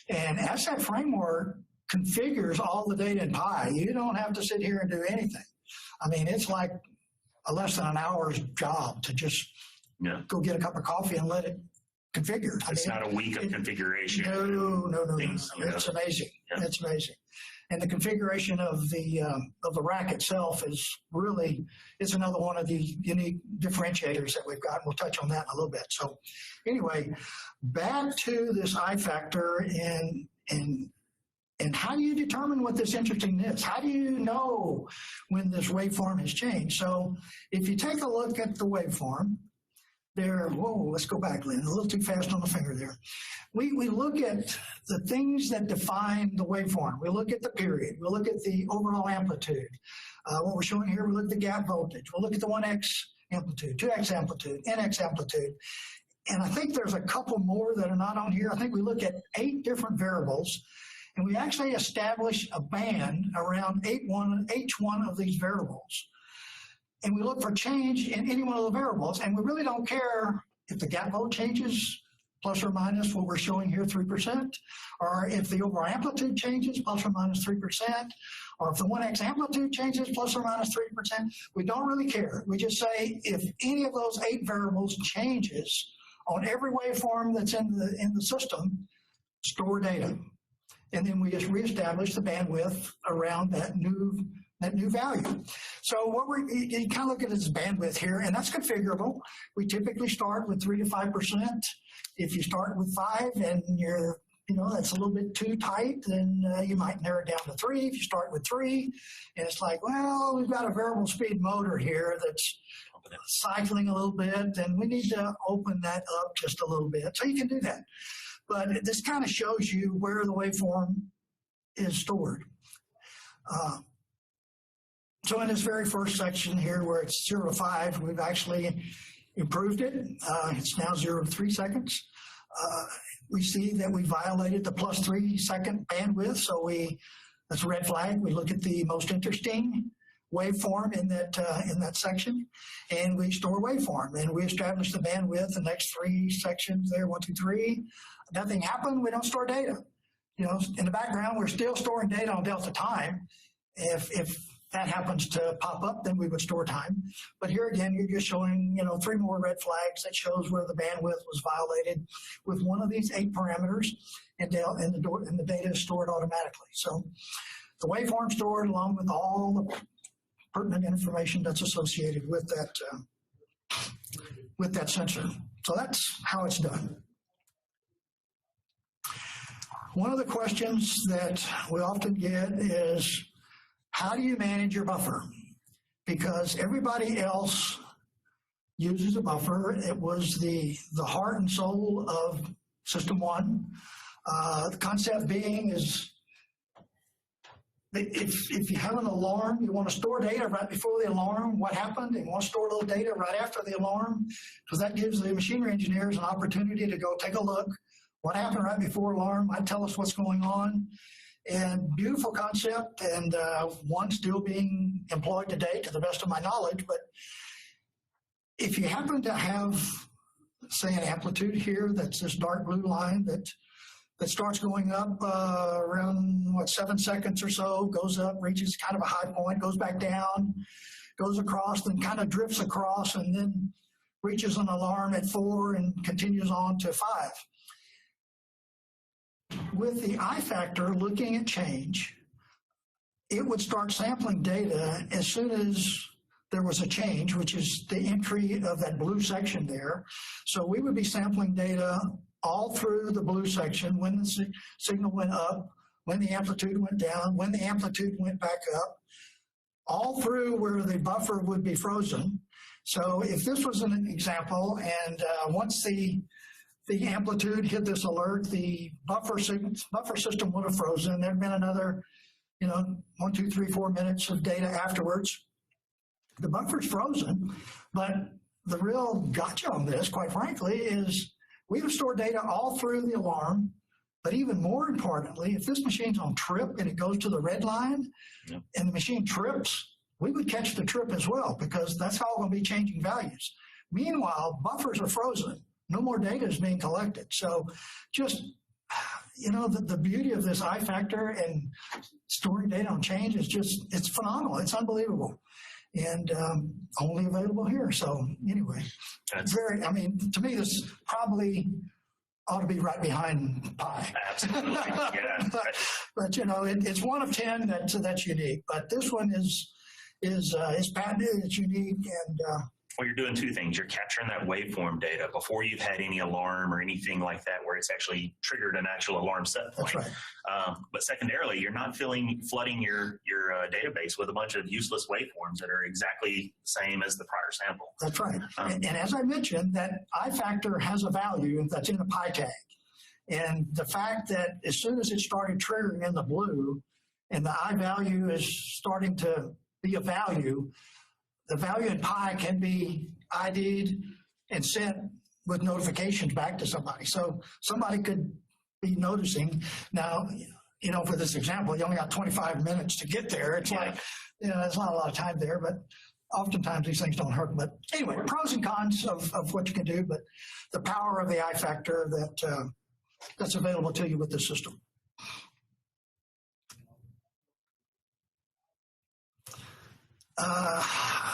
and Asset Framework configures all the data in Pi. You don't have to sit here and do anything. I mean, it's like less than an hour's job to just go get a cup of coffee and let it configure. It's not a week of configuration. No. It's amazing. Yeah. It's amazing. And the configuration of the rack itself is really, it's another one of the unique differentiators that we've got. We'll touch on that in a little bit. So anyway, back to this I factor and how do you determine what this interesting is? How do you know when this waveform has changed? So if you take a look at the waveform, let's go back, Lynn, a little too fast on the finger there. We look at the things that define the waveform. We look at the period. We look at the overall amplitude. What we're showing here, we look at the gap voltage. We'll look at the 1x amplitude, 2x amplitude, nx amplitude. And I think there's a couple more that are not on here. I think we look at 8 different variables, and we actually establish a band around each one of these variables. And we look for change in any one of the variables, and we really don't care if the gap volt changes, plus or minus what we're showing here, 3%, or if the overall amplitude changes, plus or minus 3%, or if the 1x amplitude changes, plus or minus 3%. We don't really care. We just say if any of those 8 variables changes on every waveform that's in the system, store data. And then we just reestablish the bandwidth around that new value. So you kind of look at this bandwidth here, and that's configurable. We typically start with 3 to 5%. If you start with 5 and that's a little bit too tight, then you might narrow it down to 3. If you start with 3, and it's like, well, we've got a variable speed motor here that's cycling a little bit, and we need to open that up just a little bit. So you can do that. But this kind of shows you where the waveform is stored. So in this very first section here where it's 0 to 5, we've actually improved it. It's now 0 to 3 seconds. We see that we violated the plus 3 second bandwidth, so that's a red flag. We look at the most interesting waveform in that section, and we store waveform, and we establish the bandwidth. The next 3 sections there, 1, 2, 3, nothing happened. We don't store data. In the background, we're still storing data on delta time. If that happens to pop up, then we would store time. But here again, you're just showing 3 more red flags that shows where the bandwidth was violated with one of these 8 parameters, and the data is stored automatically. So the waveform stored along with all the pertinent information that's associated with that sensor. So that's how it's done. One of the questions that we often get is, how do you manage your buffer? Because everybody else uses a buffer. It was the heart and soul of System 1. The concept being is if you have an alarm, you want to store data right before the alarm, what happened, and you want to store a little data right after the alarm, because that gives the machinery engineers an opportunity to go take a look. What happened right before alarm might tell us what's going on. And beautiful concept, and one still being employed today to the best of my knowledge. But if you happen to have, say, an amplitude here that's this dark blue line that starts going up around, 7 seconds or so, goes up, reaches kind of a high point, goes back down, goes across, then kind of drifts across, and then reaches an alarm at 4 and continues on to 5. With the I factor looking at change, it would start sampling data as soon as there was a change, which is the entry of that blue section there. So we would be sampling data all through the blue section when the signal went up, when the amplitude went down, when the amplitude went back up, all through where the buffer would be frozen. So if this was an example, and once the amplitude hit this alert, the buffer system would have frozen. There'd been another, 1, 2, 3, 4 minutes of data afterwards. The buffer's frozen, but the real gotcha on this, quite frankly, is we have stored data all through the alarm. But even more importantly, if this machine's on trip and it goes to the red line, and the machine trips, we would catch the trip as well, because that's all going to be changing values. Meanwhile, buffers are frozen. No more data is being collected. So just, the beauty of this I factor and storing data on change is it's phenomenal. It's unbelievable. And only available here. So anyway, to me, this probably ought to be right behind Pi. Absolutely, yeah. but it's one of 10 that's unique. But this one is patented. It's unique, and well, you're doing two things. You're capturing that waveform data before you've had any alarm or anything like that where it's actually triggered an actual alarm set point. That's right. But secondarily, you're not flooding your database with a bunch of useless waveforms that are exactly the same as the prior sample. That's right. And as I mentioned, that I factor has a value that's in a Pi tag. And the fact that as soon as it started triggering in the blue and the I value is starting to be a value, the value in Pi can be ID'd and sent with notifications back to somebody. So somebody could be noticing. Now, for this example, you only got 25 minutes to get there. It's like, there's not a lot of time there, but oftentimes these things don't hurt. But anyway, pros and cons of what you can do, but the power of the I factor that's available to you with this system.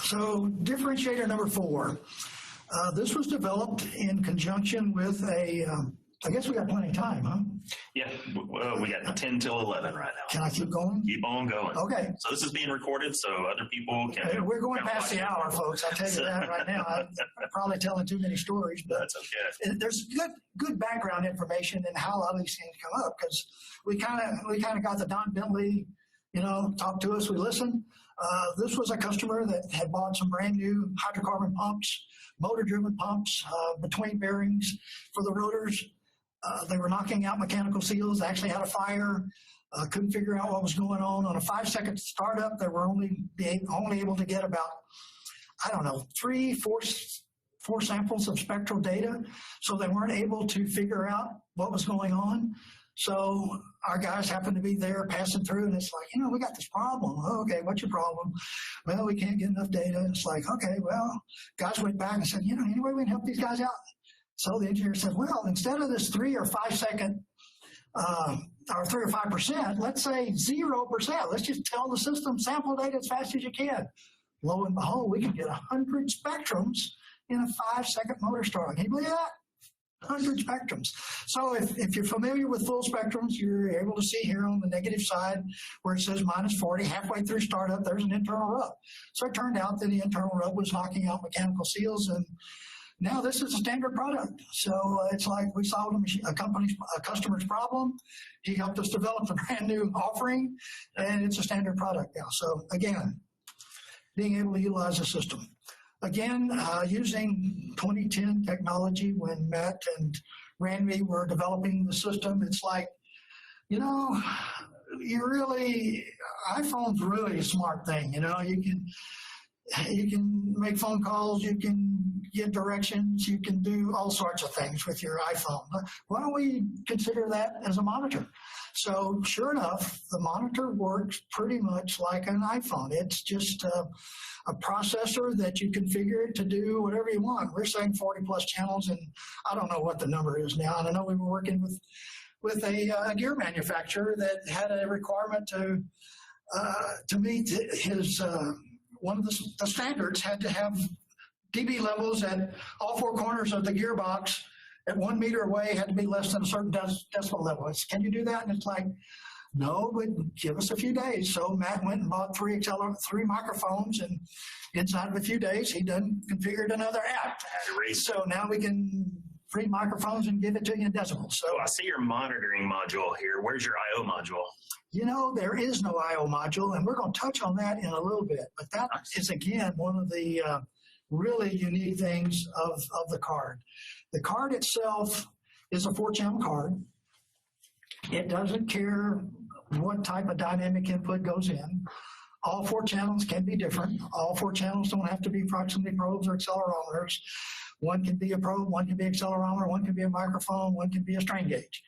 So differentiator number 4. This was developed in conjunction with I guess we got plenty of time, huh? Yeah, well, we got 10 till 11 right now. Can I keep going? Keep on going. Okay. So this is being recorded so other people can... We're going past the hour, folks. I'll tell you that right now. I'm probably telling too many stories, but that's okay. There's good background information in how a lot of these things come up, because we kind of got the Don Bentley, talk to us, we listen. This was a customer that had bought some brand new hydrocarbon pumps, motor-driven pumps, between bearings for the rotors. They were knocking out mechanical seals. They actually had a fire. Couldn't figure out what was going on. On a 5-second startup, they were only able to get about, 3, 4 samples of spectral data. So they weren't able to figure out what was going on. So our guys happened to be there passing through, and it's like, we got this problem. Oh, okay, what's your problem? Well, we can't get enough data. It's like, okay, well, guys went back and said, any way we can help these guys out? So the engineer said, well, instead of this 3 or 5 second, or 3 or 5%, let's say 0%. Let's just tell the system, sample data as fast as you can. Lo and behold, we can get 100 spectrums in a 5-second motor start. Can you believe that? 100 spectrums. So if you're familiar with full spectrums, you're able to see here on the negative side where it says -40, halfway through startup, there's an internal rub. So it turned out that the internal rub was knocking out mechanical seals, and now this is a standard product. So it's like we solved a customer's problem. He helped us develop a brand new offering, and it's a standard product now. So again, being able to utilize the system. Again, using 2010 technology when Matt and Randy were developing the system, it's like, iPhone's really a smart thing. You can make phone calls, you can get directions, you can do all sorts of things with your iPhone. Why don't we consider that as a monitor? So sure enough, the monitor works pretty much like an iPhone. It's just a processor that you configure it to do whatever you want. We're saying 40 plus channels, and I don't know what the number is now. And I know we were working with a gear manufacturer that had a requirement to meet his one of the standards had to have dB levels at all four corners of the gearbox at 1 meter away had to be less than a certain decibel level. Can you do that? And it's like, no, but give us a few days. So Matt went and bought three microphones, and inside of a few days, he done configured another app. So now we can 3 microphones and give it to you in decibels. So I see your monitoring module here. Where's your I/O module? There is no I/O module, and we're going to touch on that in a little bit. But that is, again, one of the really unique things of the card. The card itself is a 4-channel card. It doesn't care what type of dynamic input goes in. All 4 channels can be different. All 4 channels don't have to be proximity probes or accelerometers. One can be a probe, one can be accelerometer, one can be a microphone, one can be a strain gauge.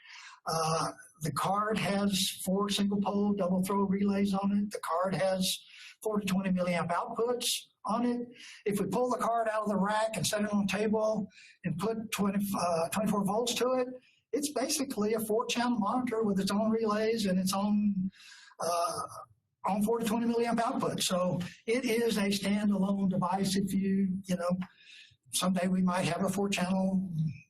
The card has 4 single pole double throw relays on it. The card has 4 to 20 milliamp outputs on it. If we pull the card out of the rack and set it on a table and put 24 volts to it, it's basically a 4-channel monitor with its own relays and its own 4 to 20 milliamp output. So it is a standalone device. If someday we might have a 4-channel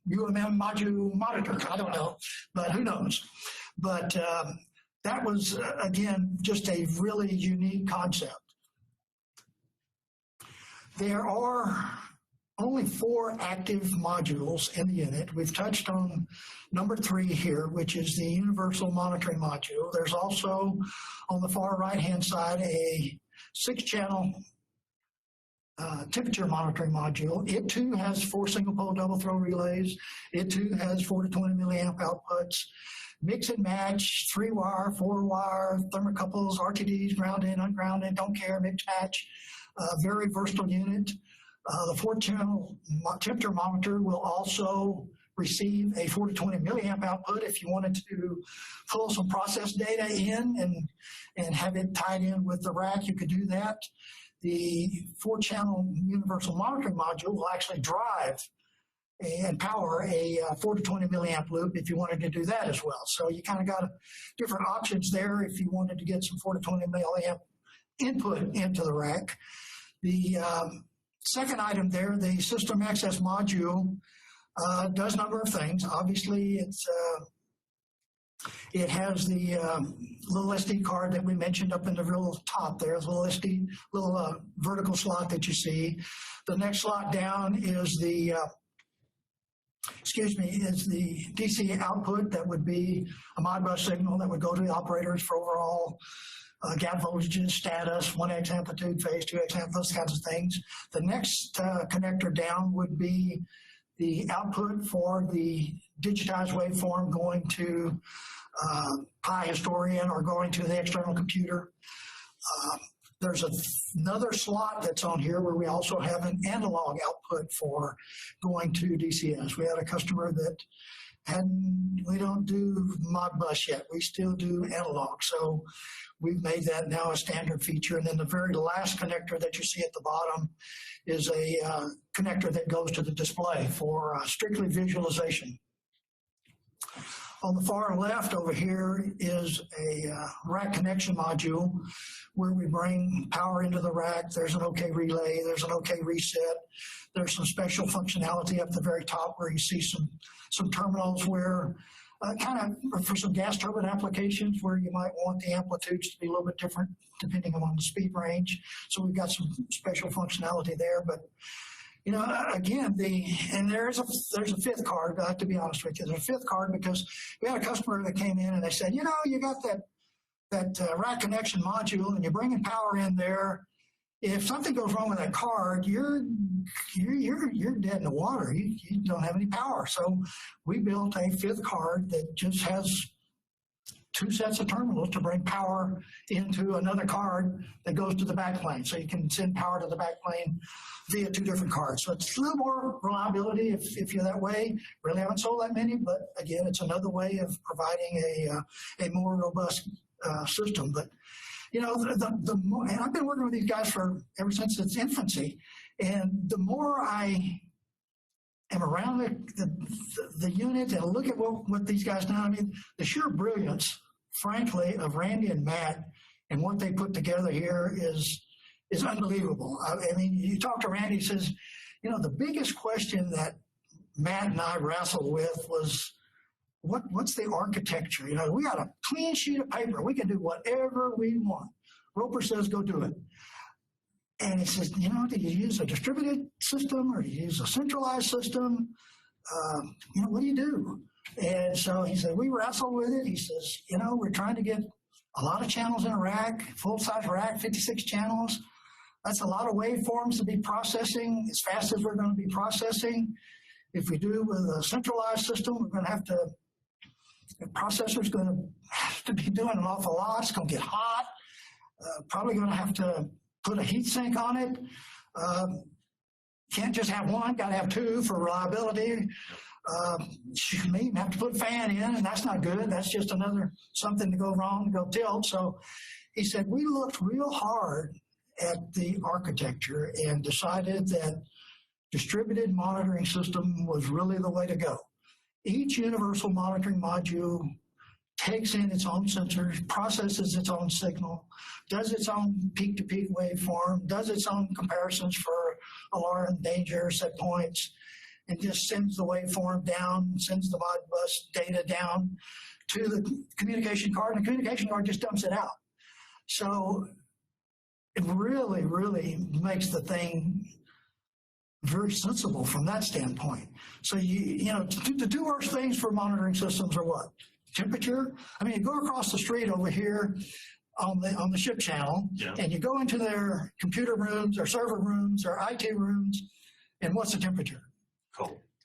UMM module monitor. I don't know, but who knows? But that was, again, just a really unique concept. There are only 4 active modules in the unit. We've touched on number 3 here, which is the universal monitoring module. There's also, on the far right-hand side, a 6-channel temperature monitoring module. It too has 4 single pole double throw relays. It too has 4 to 20 milliamp outputs. Mix and match, 3-wire, 4-wire, thermocouples, RTDs, ground in, unground in, don't care, mix match. Very versatile unit. The 4-channel temperature monitor will also receive a 4 to 20 milliamp output. If you wanted to pull some process data in and have it tied in with the rack, you could do that. The 4-channel universal monitoring module will actually drive and power a 4 to 20 milliamp loop if you wanted to do that as well. So you kind of got different options there if you wanted to get some 4 to 20 milliamp input into the rack. The second item there, the system access module, does a number of things. Obviously, it has the little SD card that we mentioned up in the real top there, the little vertical slot that you see. The next slot down is the DC output. That would be a Modbus signal that would go to the operators for overall gap voltages, status, 1x amplitude, phase, 2x amplitude, those kinds of things. The next connector down would be the output for the digitized waveform going to Pi Historian or going to the external computer. There's another slot that's on here where we also have an analog output for going to DCS. We had a customer that we don't do Modbus yet. We still do analog. So we've made that now a standard feature. And then the very last connector that you see at the bottom is a connector that goes to the display for strictly visualization. On the far left over here is a rack connection module where we bring power into the rack. There's an OK relay. There's an OK reset. There's some special functionality up the very top where you see some terminals where kind of for some gas turbine applications where you might want the amplitudes to be a little bit different depending on the speed range. So we've got some special functionality there. But again, there's a 5th card. To be honest with you, there's a 5th card because we had a customer that came in and they said, you got that rack connection module and you're bringing power in there. If something goes wrong with that card, you're dead in the water. You don't have any power. So we built a 5th card that just has two sets of terminals to bring power into another card that goes to the backplane. So you can send power to the backplane via two different cards. So it's a little more reliability if you're that way. Really haven't sold that many, but again, it's another way of providing a more robust system. But you know, the more, and I've been working with these guys ever since its infancy, and the more I am around the unit and look at what these guys do, I mean, the sheer brilliance, frankly, of Randy and Matt and what they put together here is unbelievable. I mean, you talk to Randy, he says, you know, the biggest question that Matt and I wrestled with was, what's the architecture? You know, we got a clean sheet of paper. We can do whatever we want. Roper says, go do it. And he says, you know, do you use a distributed system or do you use a centralized system? You know, what do you do? And so he said, we wrestle with it. He says, you know, we're trying to get a lot of channels in a rack, full-size rack, 56 channels. That's a lot of waveforms to be processing as fast as we're going to be processing. If we do with a centralized system, we're going to have to, the processor's going to have to be doing an awful lot. It's going to get hot. Probably going to have to put a heat sink on it. Can't just have one, got to have two for reliability. You may even have to put a fan in, and that's not good. That's just another something to go wrong, to go tilt. So he said, we looked real hard at the architecture and decided that distributed monitoring system was really the way to go. Each universal monitoring module takes in its own sensors, processes its own signal, does its own peak-to-peak waveform, does its own comparisons for alarm, danger, set points, and just sends the waveform down, sends the Modbus data down to the communication card, and the communication card just dumps it out. So it really, really makes the thing very sensible from that standpoint. So you know, the two worst things for monitoring systems are what? Temperature. I mean, you go across the street over here on the ship channel, and you go into their computer rooms or server rooms or IT rooms, and what's the temperature?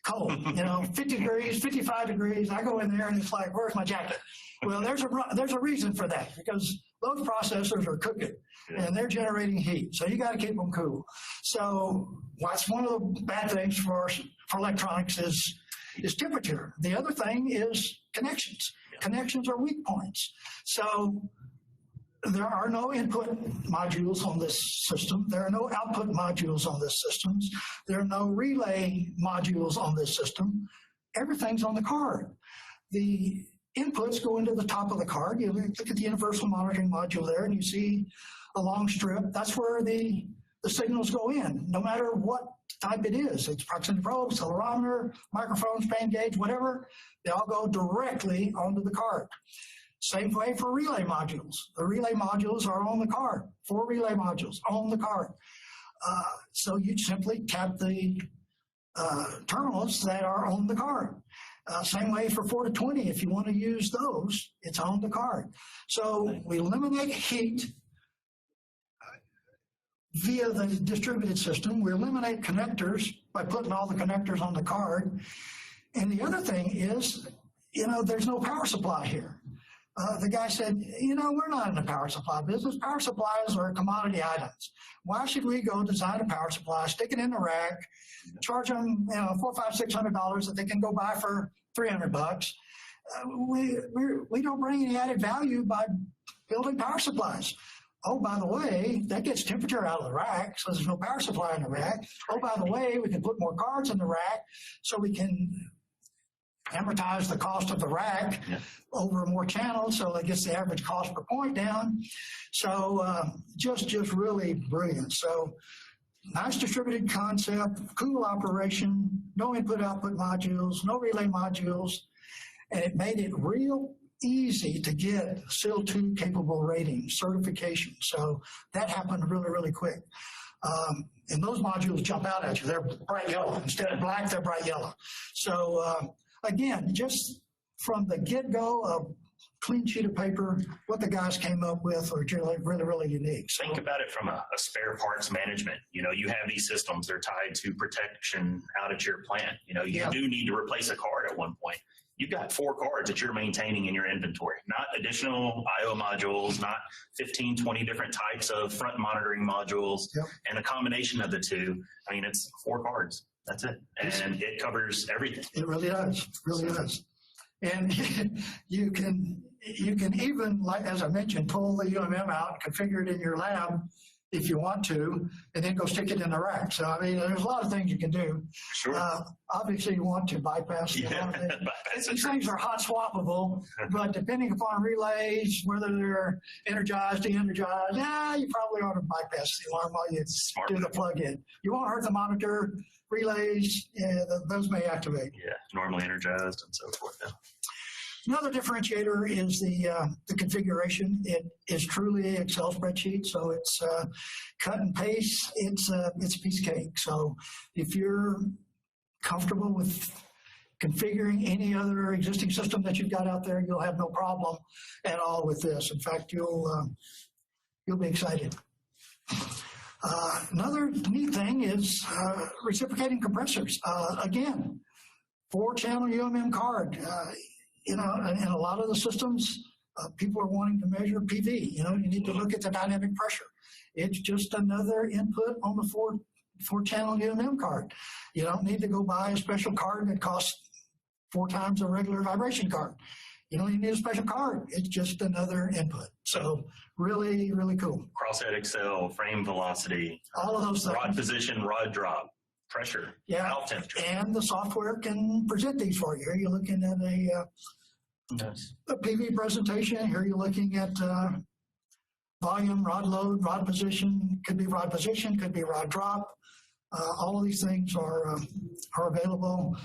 Cold. You know, 50 degrees, 55 degrees. I go in there and it's like, where's my jacket? Well, there's a reason for that, because those processors are cooking and they're generating heat. So you got to keep them cool. So that's one of the bad things for electronics is temperature. The other thing is connections. Connections are weak points. So there are no input modules on this system. There are no output modules on this system. There are no relay modules on this system. Everything's on the card. The inputs go into the top of the card. You look at the universal monitoring module there, and you see a long strip. That's where the signals go in, no matter what type it is. It's proximity probe, accelerometer, microphone, strain gauge, whatever. They all go directly onto the card. Same way for relay modules. The relay modules are on the card. 4 relay modules on the card. So you simply tap the terminals that are on the card. Same way for 4 to 20. If you want to use those, it's on the card. So we eliminate heat via the distributed system. We eliminate connectors by putting all the connectors on the card. And the other thing is, you know, there's no power supply here. The guy said, you know, we're not in the power supply business. Power supplies are commodity items. Why should we go design a power supply, stick it in the rack, charge them, you know, $400, $500, $600 that they can go buy for $300? We don't bring any added value by building power supplies. Oh, by the way, that gets temperature out of the rack, so there's no power supply in the rack. Oh, by the way, we can put more cards in the rack, so we can amortize the cost of the rack over more channels, so it gets the average cost per point down. So just really brilliant. So nice distributed concept, cool operation, no input-output modules, no relay modules, and it made it real easy to get SIL 2 capable rating certification. So that happened really, really quick. And those modules jump out at you. They're bright yellow. Instead of black, they're bright yellow. So again, just from the get-go, a clean sheet of paper, what the guys came up with are really, really, really unique. So, think about it from a spare parts management. You know, you have these systems, they're tied to protection out at your plant. You know, you do need to replace a card at one point. you've got 4 cards that you're maintaining in your inventory, not additional I/O modules, not 15, 20 different types of front monitoring modules, and a combination of the two. I mean, it's 4 cards. That's it. And it covers everything. It really does. Really does. And you can even, like as I mentioned, pull the UMM out, configure it in your lab if you want to, and then go stick it in the rack. So, I mean, there's a lot of things you can do. Sure. Obviously, you want to bypass the These things are hot swappable, but depending upon relays, whether they're energized, de-energized, you probably ought to bypass the alarm while you do the plug-in. You won't hurt the monitor. Relays, those may activate. Yeah, normally energized and so forth. Yeah. Another differentiator is the configuration. It is truly an Excel spreadsheet, so it's cut and paste. It's a piece of cake. So if you're comfortable with configuring any other existing system that you've got out there, you'll have no problem at all with this. In fact, you'll be excited. Another neat thing is reciprocating compressors. Again, 4-channel UMM card. In a lot of the systems, people are wanting to measure PV. You need to look at the dynamic pressure. It's just another input on the 4-channel UMM card. You don't need to go buy a special card that costs 4 times a regular vibration card. You don't even need a special card. It's just another input. So really, really cool. Crosshead Excel, frame velocity, all of those things. Rod position, rod drop, pressure, valve temperature. And the software can present these for you. Here you're looking at a PV presentation. Here you're looking at volume, rod load, rod position. Could be rod position, could be rod drop. All of these things are available.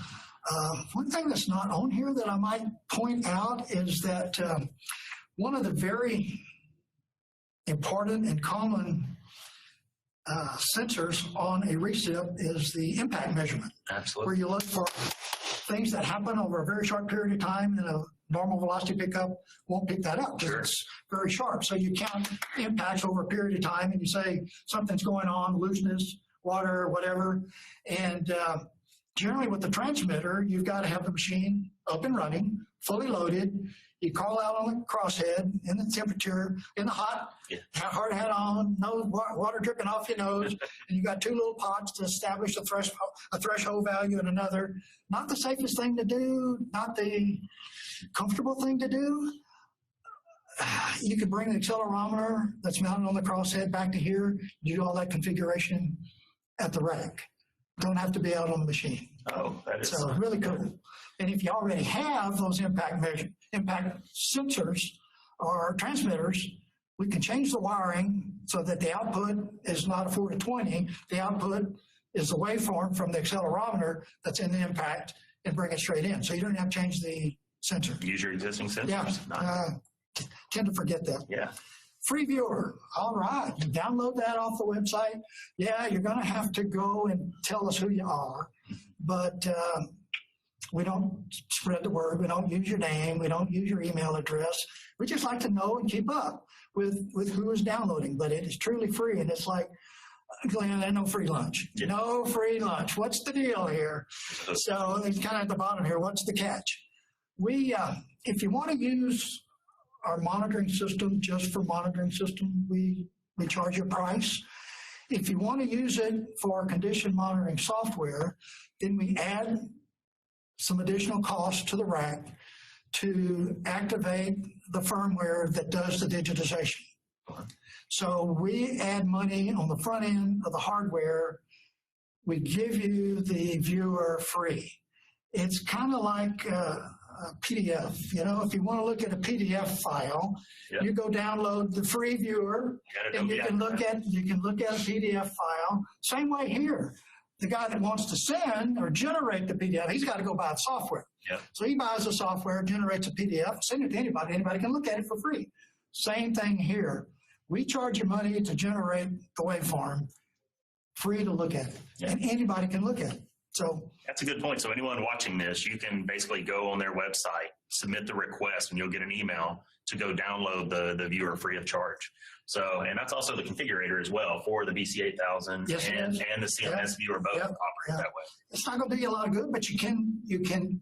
One thing that's not on here that I might point out is that one of the very important and common sensors on a recip is the impact measurement. Absolutely. Where you look for things that happen over a very short period of time, and a normal velocity pickup won't pick that up because it's very sharp. So you count impacts over a period of time, and you say something's going on, looseness, water, whatever, and generally with the transmitter, you've got to have the machine up and running, fully loaded. You call out on the crosshead, in the temperature, in the hot, hard hat on, no water dripping off your nose, and you got 2 little pots to establish a threshold value and another. Not the safest thing to do, not the comfortable thing to do. You could bring an accelerometer that's mounted on the crosshead back to here, do all that configuration at the rack. Don't have to be out on the machine. Oh, that is so really cool. And if you already have those impact sensors or transmitters, we can change the wiring so that the output is not a 4 to 20. The output is the waveform from the accelerometer that's in the impact and bring it straight in. So you don't have to change the sensor. Use your existing sensors. Yeah, tend to forget that. Yeah. Free viewer. All right. You download that off the website. Yeah, you're going to have to go and tell us who you are. But we don't spread the word. We don't use your name. We don't use your email address. We just like to know and keep up with who is downloading. But it is truly free. And it's like, Glenn, there's no free lunch. Yeah. No free lunch. What's the deal here? So it's kind of at the bottom here. What's the catch? If you want to use our monitoring system just for monitoring system, we charge a price. If you want to use it for condition monitoring software, then we add some additional costs to the rack to activate the firmware that does the digitization. So we add money on the front end of the hardware. We give you the viewer free. It's kind of like a PDF. If you want to look at a PDF file, you go download the free viewer, and you can look at a PDF file. Same way here. The guy that wants to send or generate the PDF, he's got to go buy the software. Yep. So he buys the software, generates a PDF, send it to anybody. Anybody can look at it for free. Same thing here. We charge you money to generate the waveform, free to look at it, and anybody can look at it. So that's a good point. So anyone watching this, you can basically go on their website, submit the request, and you'll get an email to go download the viewer free of charge. So, and that's also the configurator as well for the BC8000 and the CMS viewer both operate that way. It's not going to do you a lot of good, but you can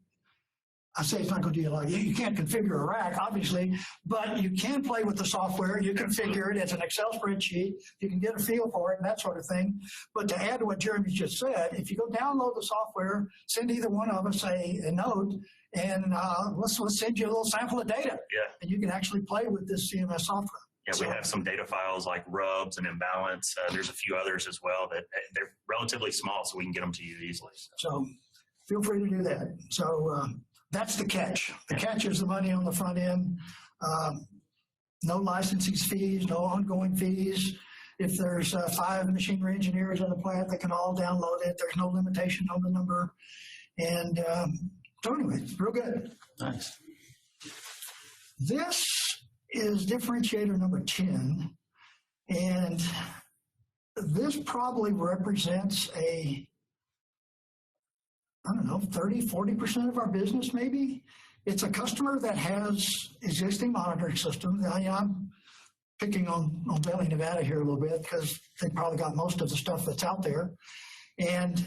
I say it's not going to do a lot. You can't configure a rack, obviously, but you can play with the software. You can configure it. It's an Excel spreadsheet. You can get a feel for it and that sort of thing. But to add to what Jeremy just said, if you go download the software, send either one of us a note, and let's send you a little sample of data. Yeah. And you can actually play with this CMS software. Yeah, we have some data files like rubs and imbalance. There's a few others as well that they're relatively small, so we can get them to you easily. So feel free to do that. So that's the catch. The catch is the money on the front end. No licensing fees, no ongoing fees. If there's 5 machinery engineers in the plant, they can all download it. There's no limitation on the number. And so anyway, real good. Nice. This is differentiator number 10. And this probably represents a, I don't know, 30, 40% of our business maybe. It's a customer that has existing monitoring systems. I'm picking on Valley, Nevada here a little bit because they probably got most of the stuff that's out there. And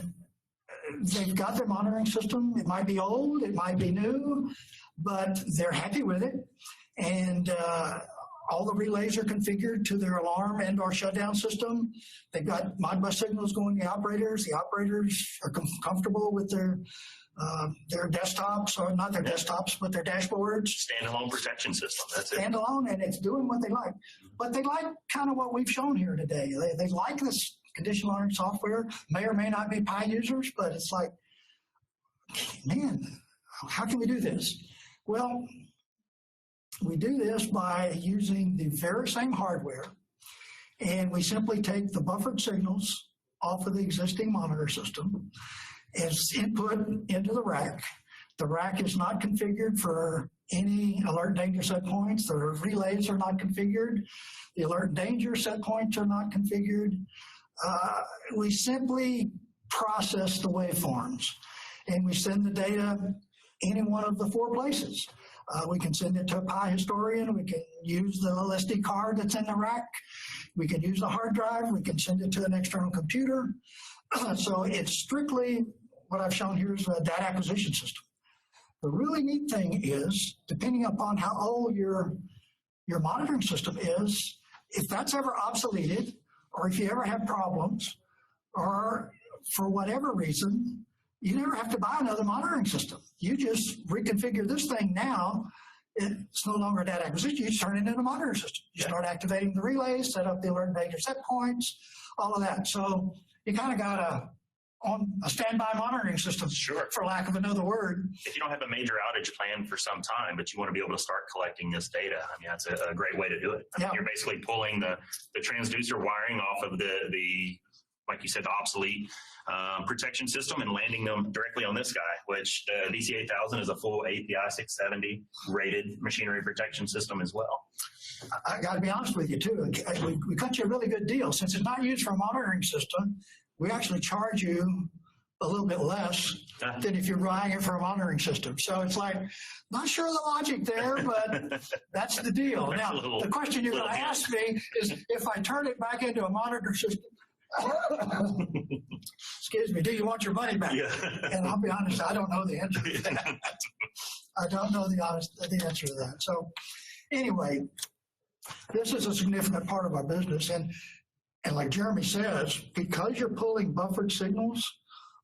they've got their monitoring system. It might be old, it might be new, but they're happy with it. And all the relays are configured to their alarm and or shutdown system. They've got Modbus signals going to the operators. The operators are comfortable with their desktops, or not their desktops, but their dashboards. Standalone protection system, that's it. Standalone, and it's doing what they like. But they like kind of what we've shown here today. They like this condition monitoring software. May or may not be Pi users, but it's like, man, how can we do this? Well, we do this by using the very same hardware, and we simply take the buffered signals off of the existing monitor system as input into the rack. The rack is not configured for any alert danger set points. The relays are not configured. The alert danger set points are not configured. We simply process the waveforms, and we send the data any one of the 4 places. We can send it to a Pi historian. We can use the LSD card that's in the rack. We can use the hard drive. We can send it to an external computer. So it's strictly what I've shown here is a data acquisition system. The really neat thing is, depending upon how old your monitoring system is, if that's ever obsoleted, or if you ever have problems, or for whatever reason, you never have to buy another monitoring system. You just reconfigure this thing now. It's no longer a data acquisition. You just turn it into a monitoring system. You start activating the relays, set up the alert and danger set points, all of that. So you kind of got a standby monitoring system, for lack of another word. If you don't have a major outage planned for some time, but you want to be able to start collecting this data, I mean, that's a great way to do it. I mean, you're basically pulling the transducer wiring off of the like you said, the obsolete protection system and landing them directly on this guy, which the VC8000 is a full API 670 rated machinery protection system as well. I got to be honest with you, too. We cut you a really good deal. Since it's not used for a monitoring system, we actually charge you a little bit less than if you're buying it for a monitoring system. So it's like, not sure the logic there, but that's the deal. Now, the question you're going to ask me is, if I turn it back into a monitor system, excuse me, do you want your money back? Yeah. And I'll be honest, I don't know the answer to that. I don't know the answer to that. So anyway, this is a significant part of our business. And like Jeremy says, because you're pulling buffered signals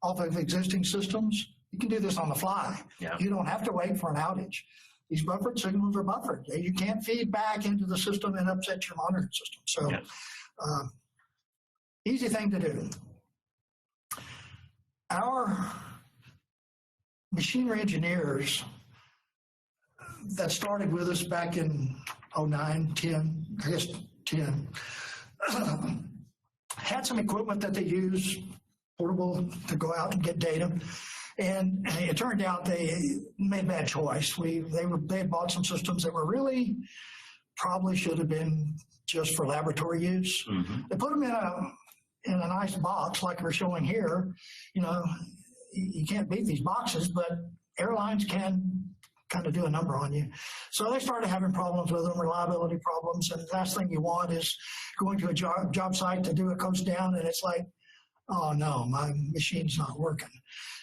off of existing systems, you can do this on the fly. Yeah. You don't have to wait for an outage. These buffered signals are buffered. You can't feed back into the system and upset your monitoring system. So easy thing to do. Our machinery engineers that started with us back in 09, 10, I guess 10, had some equipment that they use, portable, to go out and get data. And it turned out they made a bad choice. They had bought some systems that were really probably should have been just for laboratory use. Mm-hmm. They put them in a nice box like we're showing here. You know, you can't beat these boxes, but airlines can kind of do a number on you. So they started having problems with them, reliability problems, and the last thing you want is going to a job site to do a coast down, and it's like, oh no, my machine's not working.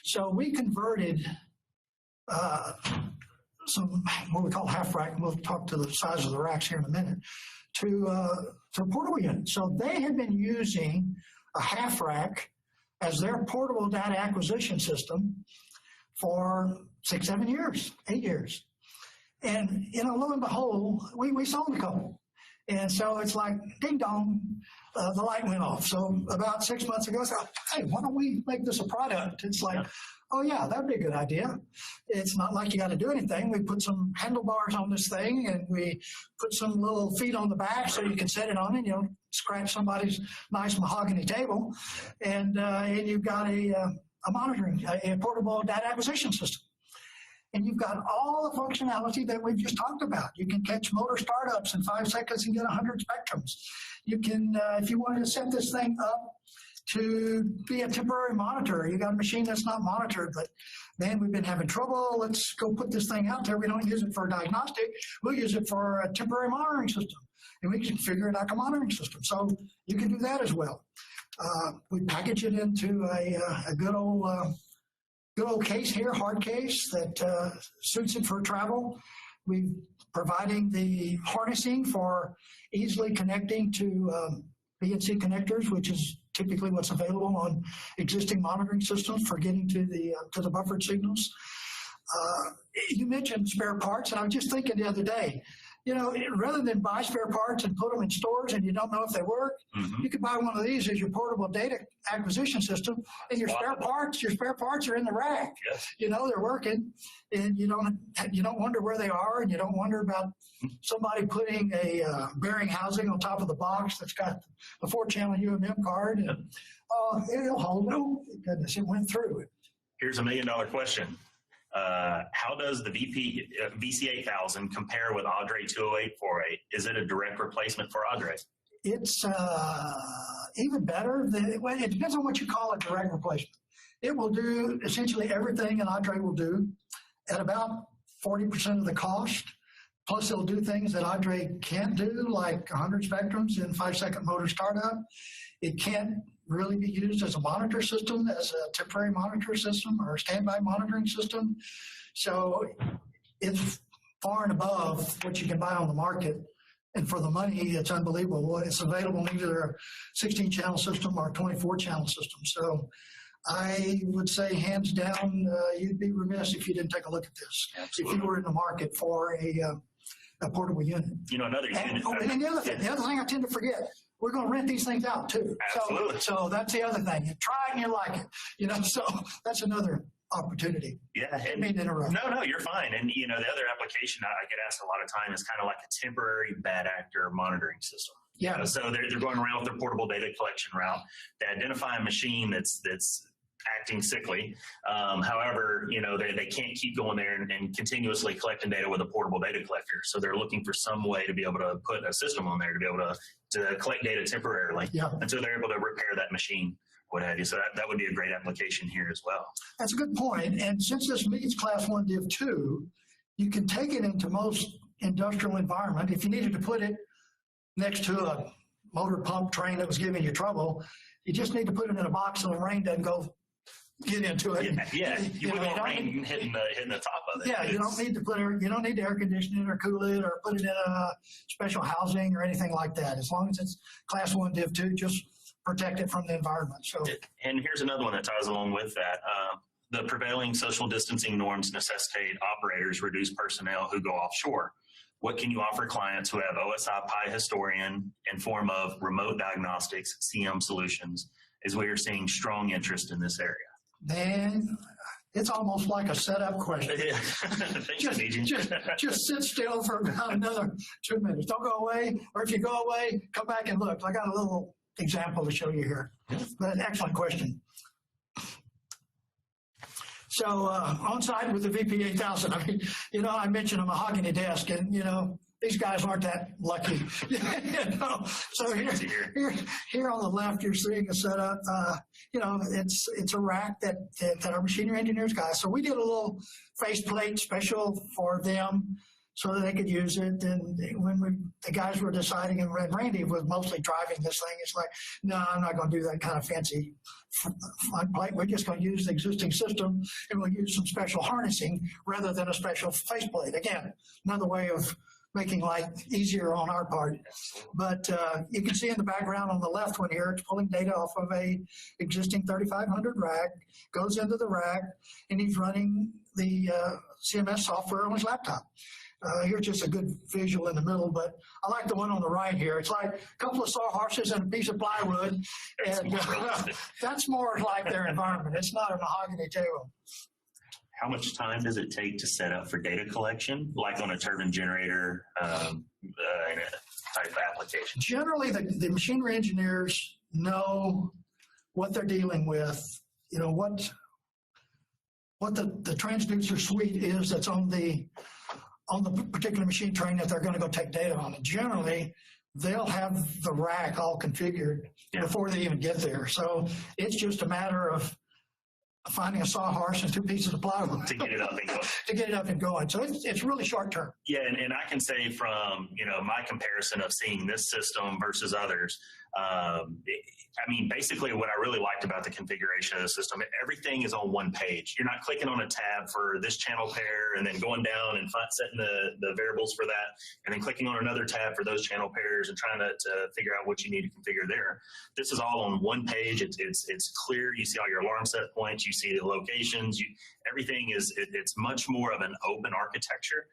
So we converted some what we call half rack, and we'll talk to the size of the racks here in a minute, to a portable unit. So they had been using a half rack as their portable data acquisition system for 6, 7 years, 8 years. And, lo and behold, we sold a couple. And so it's like, ding dong, the light went off. So about 6 months ago, I said, hey, why don't we make this a product? It's like, oh yeah, that'd be a good idea. It's not like you got to do anything. We put some handlebars on this thing, and we put some little feet on the back so you can set it on it. Scratch somebody's nice mahogany table, and you've got a monitoring, a portable data acquisition system. And you've got all the functionality that we've just talked about. You can catch motor startups in 5 seconds and get 100 spectrums. You can, if you wanted to set this thing up to be a temporary monitor, you got a machine that's not monitored, but man, we've been having trouble. Let's go put this thing out there. We don't use it for a diagnostic. We'll use it for a temporary monitoring system. And we can figure it like a monitoring system. So you can do that as well. We package it into a good old case here, hard case that suits it for travel. We're providing the harnessing for easily connecting to BNC connectors, which is typically what's available on existing monitoring systems for getting to the buffered signals. You mentioned spare parts, and I was just thinking the other day, rather than buy spare parts and put them in stores and you don't know if they work, you could buy one of these as your portable data acquisition system, and your spare parts are in the rack. Yes. They're working, and you don't wonder where they are, and you don't wonder about somebody putting a bearing housing on top of the box that's got the 4-channel UMM card, and it'll hold it. Oh, goodness, it went through it. Here's $1 million question. How does the VC8000 compare with Audrey 208/48? Is it a direct replacement for Audrey? It's even better. It depends on what you call a direct replacement. It will do essentially everything an Audrey will do at about 40% of the cost. Plus, it'll do things that Audrey can't do, like 100 spectrums in 5-second motor startup. It can't really be used as a monitor system, as a temporary monitor system or a standby monitoring system. So it's far and above what you can buy on the market. And for the money, it's unbelievable. It's available in either a 16-channel system or a 24-channel system. So I would say, hands down, you'd be remiss if you didn't take a look at this. Absolutely. If you were in the market for a portable unit. Another unit. And the other thing I tend to forget, we're going to rent these things out too. Absolutely. So that's the other thing. You try it and you like it. So that's another opportunity. Yeah. I didn't mean to interrupt. No, you're fine. And, the other application I get asked a lot of time is kind of like a temporary bad actor monitoring system. Yeah. So they're going around with their portable data collection route. They identify a machine that's acting sickly. However, they can't keep going there and continuously collecting data with a portable data collector. So they're looking for some way to be able to put a system on there to be able to collect data temporarily until they're able to repair that machine, what have you. So that would be a great application here as well. That's a good point. And since this meets Class 1 Div 2, you can take it into most industrial environment. If you needed to put it next to a motor pump train that was giving you trouble, you just need to put it in a box so the rain doesn't get into it. Yeah. You wouldn't want rain hitting the top of it. Yeah, you don't need to air condition it or cool it or put it in a special housing or anything like that. As long as it's Class 1 Div 2, just protect it from the environment. So, and here's another one that ties along with that. The prevailing social distancing norms necessitate operators reduce personnel who go offshore. What can you offer clients who have OSI Pi Historian in form of remote diagnostics, CM solutions, as we are seeing strong interest in this area? Man, it's almost like a setup question. Yeah. just sit still for about another 2 minutes. Don't go away, or if you go away, come back and look. I got a little example to show you here. But an excellent question. So on site with the VP8000, I mentioned a mahogany desk, and these guys aren't that lucky. So here on the left, you're seeing a setup. It's a rack that our machinery engineers got. So we did a little faceplate special for them, so that they could use it. And when the guys were deciding, and Randy was mostly driving this thing, it's like, no, I'm not going to do that kind of fancy front plate. We're just going to use the existing system, and we'll use some special harnessing rather than a special faceplate. Again, another way of making life easier on our part. But you can see in the background on the left one here, it's pulling data off of a existing 3500 rack, goes into the rack, and he's running the CMS software on his laptop. Here's just a good visual in the middle, but I like the one on the right here. It's like a couple of sawhorses and a piece of plywood, and that's more like their environment. It's not a mahogany table. How much time does it take to set up for data collection, like on a turbine generator in a type of application? Generally, the machinery engineers know what they're dealing with, what the transducer suite is that's on the particular machine train that they're going to go take data on. And generally, they'll have the rack all configured before they even get there. So it's just a matter of finding a sawhorse and two pieces of plywood to get it up and going. To get it up and going. So it's really short term. Yeah, and I can say from my comparison of seeing this system versus others, basically what I really liked about the configuration of the system, everything is on one page. You're not clicking on a tab for this channel pair and then going down and setting the variables for that, and then clicking on another tab for those channel pairs and trying to figure out what you need to configure there. This is all on one page. It's clear. You see all your alarm set points. You see the locations. Everything it's much more of an open architecture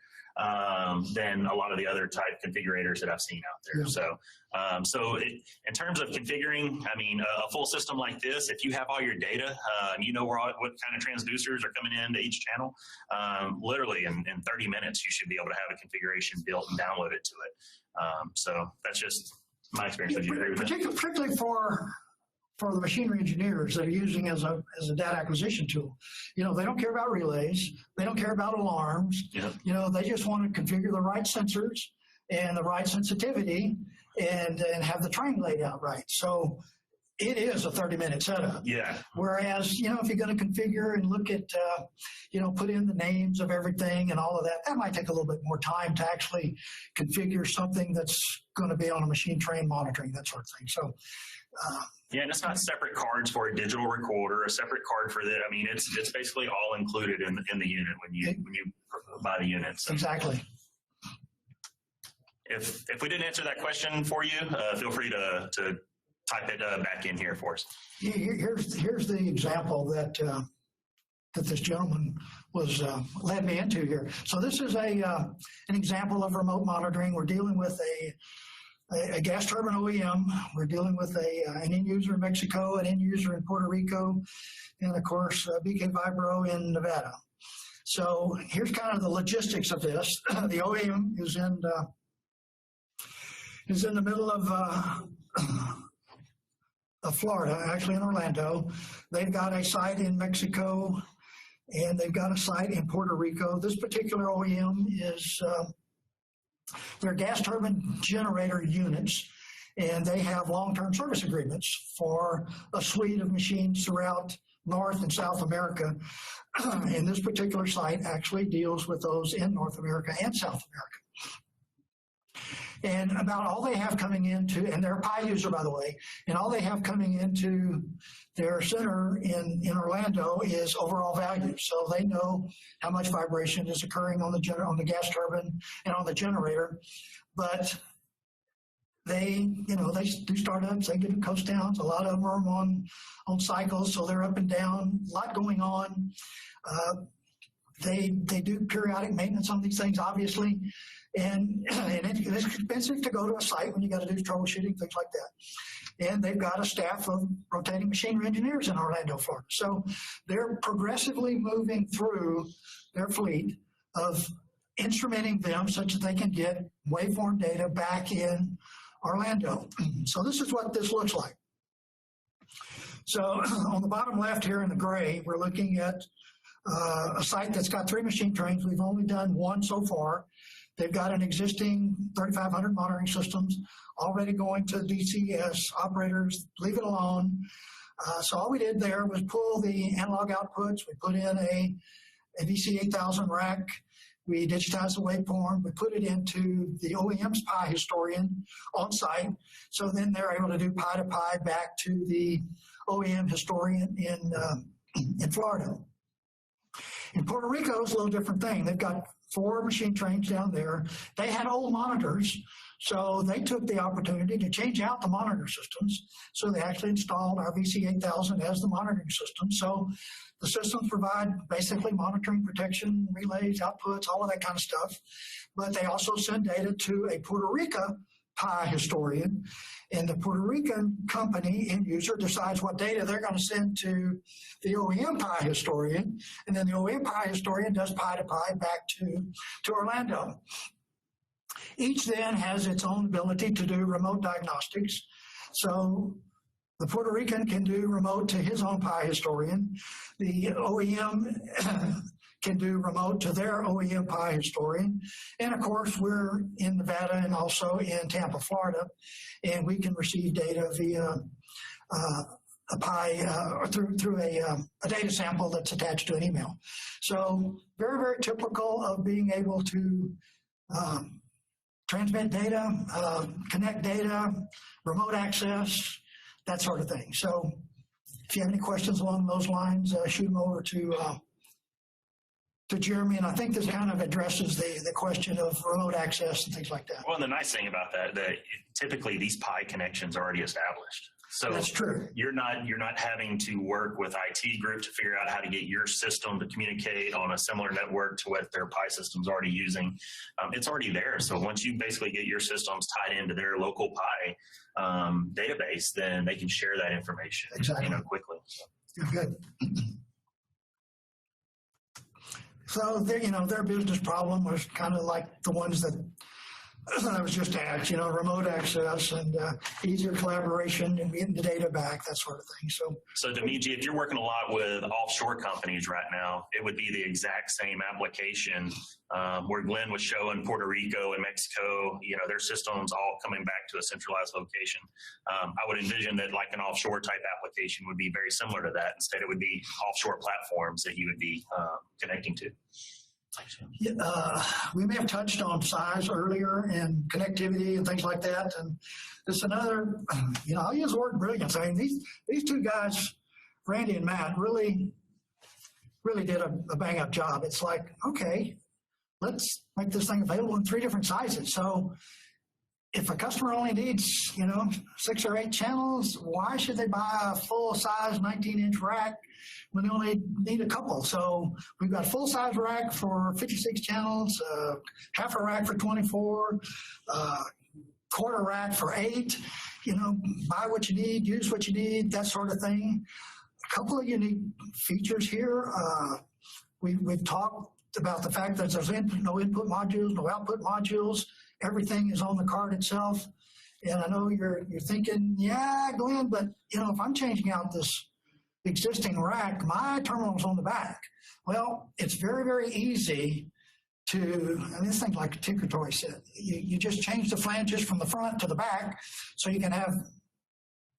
than a lot of the other type configurators that I've seen out there. Yeah. So in terms of configuring, a full system like this, if you have all your data, you know what kind of transducers are coming into each channel, literally in 30 minutes, you should be able to have a configuration built and downloaded to it. So that's just my experience. Would you agree with that? Particularly for the machinery engineers that are using as a data acquisition tool. They don't care about relays. They don't care about alarms. Yeah. They just want to configure the right sensors and the right sensitivity and have the train laid out right. So it is a 30-minute setup. Yeah. Whereas, if you're going to configure and look at, put in the names of everything and all of that, that might take a little bit more time to actually configure something that's going to be on a machine train monitoring, that sort of thing. So, yeah, and it's not separate cards for a digital recorder, a separate card for that. It's basically all included in the unit when you buy the unit. So. Exactly. If we didn't answer that question for you, feel free to type it back in here for us. Here's the example that this gentleman was led me into here. So this is an example of remote monitoring. We're dealing with a gas turbine OEM. We're dealing with an end user in Mexico, an end user in Puerto Rico, and of course BK Vibro in Nevada. So here's kind of the logistics of this. The OEM is in the middle of Florida, actually in Orlando. They've got a site in Mexico, and they've got a site in Puerto Rico. This particular OEM is they're gas turbine generator units, and they have long-term service agreements for a suite of machines throughout North and South America. And this particular site actually deals with those in North America and South America. And about all they have coming into, and they're a PI user, by the way, and all they have coming into their center in Orlando is overall value. So they know how much vibration is occurring on the gas turbine and on the generator. But they do startups, they do coast downs. A lot of them are on cycles, so they're up and down, a lot going on. They do periodic maintenance on these things, obviously. And it's expensive to go to a site when you got to do troubleshooting, things like that. And they've got a staff of rotating machinery engineers in Orlando, Florida. So they're progressively moving through their fleet of instrumenting them such that they can get waveform data back in Orlando. So this is what this looks like. So on the bottom left here in the gray, we're looking at a site that's got 3 machine trains. We've only done 1 so far. They've got an existing 3500 monitoring systems already going to DCS operators, leave it alone. So all we did there was pull the analog outputs. We put in a VC8000 rack. We digitized the waveform. We put it into the OEM's Pi historian on site. So then they're able to do Pi to Pi back to the OEM historian in Florida. In Puerto Rico, it's a little different thing. They've got 4 machine trains down there. They had old monitors, so they took the opportunity to change out the monitor systems. So they actually installed our VC8000 as the monitoring system. So the systems provide basically monitoring, protection, relays, outputs, all of that kind of stuff. But they also send data to a Puerto Rico Pi historian, and the Puerto Rican company end user decides what data they're going to send to the OEM Pi historian, and then the OEM Pi historian does Pi to Pi back to Orlando. Each then has its own ability to do remote diagnostics. So the Puerto Rican can do remote to his own Pi historian. The OEM can do remote to their OEM Pi historian. And of course, we're in Nevada and also in Tampa, Florida, and we can receive data via a Pi or through a data sample that's attached to an email. So very, very typical of being able to transmit data, connect data, remote access, that sort of thing. So if you have any questions along those lines, shoot them over to Jeremy, and I think this kind of addresses the question of remote access and things like that. Well, and the nice thing about that typically these Pi connections are already established. So that's true. You're not having to work with IT group to figure out how to get your system to communicate on a similar network to what their Pi system's already using. It's already there. So once you basically get your systems tied into their local Pi database, then they can share that information quickly. Good. So their business problem was kind of like the ones that I was just asked, remote access and easier collaboration and getting the data back, that sort of thing. So Dmitry, if you're working a lot with offshore companies right now, it would be the exact same application where Glenn was showing Puerto Rico and Mexico, their systems all coming back to a centralized location. I would envision that like an offshore type application would be very similar to that. Instead, it would be offshore platforms that you would be connecting to. We may have touched on size earlier and connectivity and things like that. And it's another, I'll use the word brilliance. I mean, these two guys, Randy and Matt, really did a bang up job. It's like, okay, let's make this thing available in 3 different sizes. So if a customer only needs, 6 or 8 channels, why should they buy a full size 19-inch rack when they only need a couple? So we've got a full size rack for 56 channels, half a rack for 24, quarter rack for 8, buy what you need, use what you need, that sort of thing. A couple of unique features here. We've talked about the fact that there's no input modules, no output modules. Everything is on the card itself. And I know you're thinking, yeah, Glenn, but if I'm changing out this existing rack, my terminal's on the back. Well, it's very, very easy this thing's like a tinker toy set. You just change the flanges from the front to the back, so you can have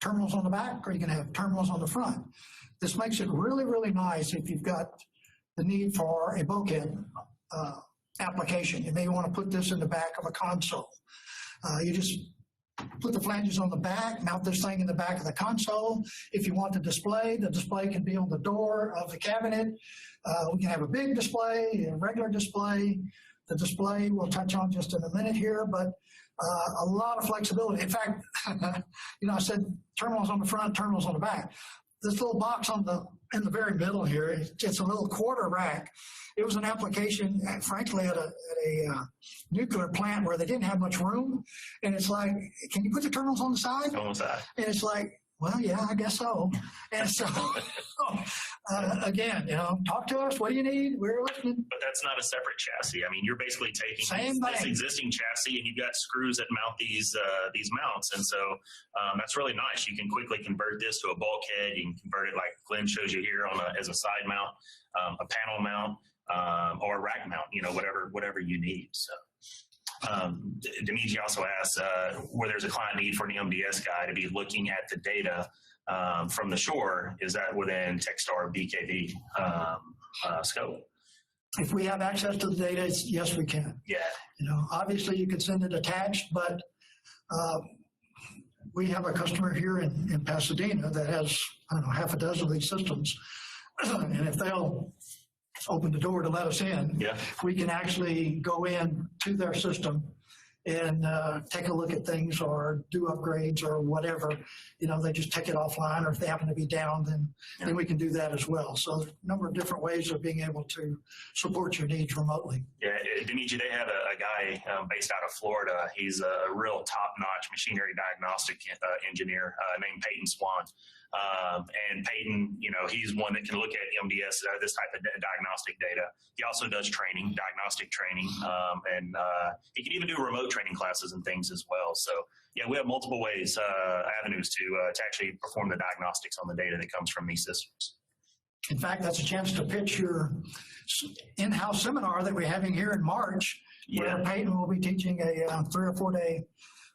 terminals on the back or you can have terminals on the front. This makes it really, really nice if you've got the need for a bulkhead application. You may want to put this in the back of a console. You just put the flanges on the back, mount this thing in the back of the console. If you want the display can be on the door of the cabinet. We can have a big display, a regular display. The display we'll touch on just in a minute here, but a lot of flexibility. In fact, I said terminals on the front, terminals on the back. This little box in the very middle here, it's a little quarter rack. It was an application, frankly, at a nuclear plant where they didn't have much room. And it's like, can you put the terminals on the side? On the side. And it's like, well, yeah, I guess so. And so, again, talk to us. What do you need? We're listening. But that's not a separate chassis. I mean, you're basically taking this existing chassis and you've got screws that mount these mounts. And so that's really nice. You can quickly convert this to a bulkhead. You can convert it like Glenn shows you here as a side mount, a panel mount, or a rack mount, whatever you need. So. Dmitry also asked where there's a client need for an EMDS guy to be looking at the data from the shore. Is that within TechStar BKV scope? If we have access to the data, yes, we can. Yeah. Obviously you could send it attached, but we have a customer here in Pasadena that has, I don't know, half a dozen of these systems. And if they'll open the door to let us in, Yeah. we can actually go in to their system and take a look at things or do upgrades or whatever. They just take it offline, or if they happen to be down, then we can do that as well. So there's a number of different ways of being able to support your needs remotely. Yeah, Dimitri, they have a guy based out of Florida. He's a real top-notch machinery diagnostic engineer named Peyton Swan. And Peyton, he's one that can look at MDS, this type of diagnostic data. He also does diagnostic training, and he can even do remote training classes and things as well. So, yeah, we have multiple ways, avenues to actually perform the diagnostics on the data that comes from these systems. In fact, that's a chance to pitch your in-house seminar that we're having here in March, where Peyton will be teaching a 3 or 4 day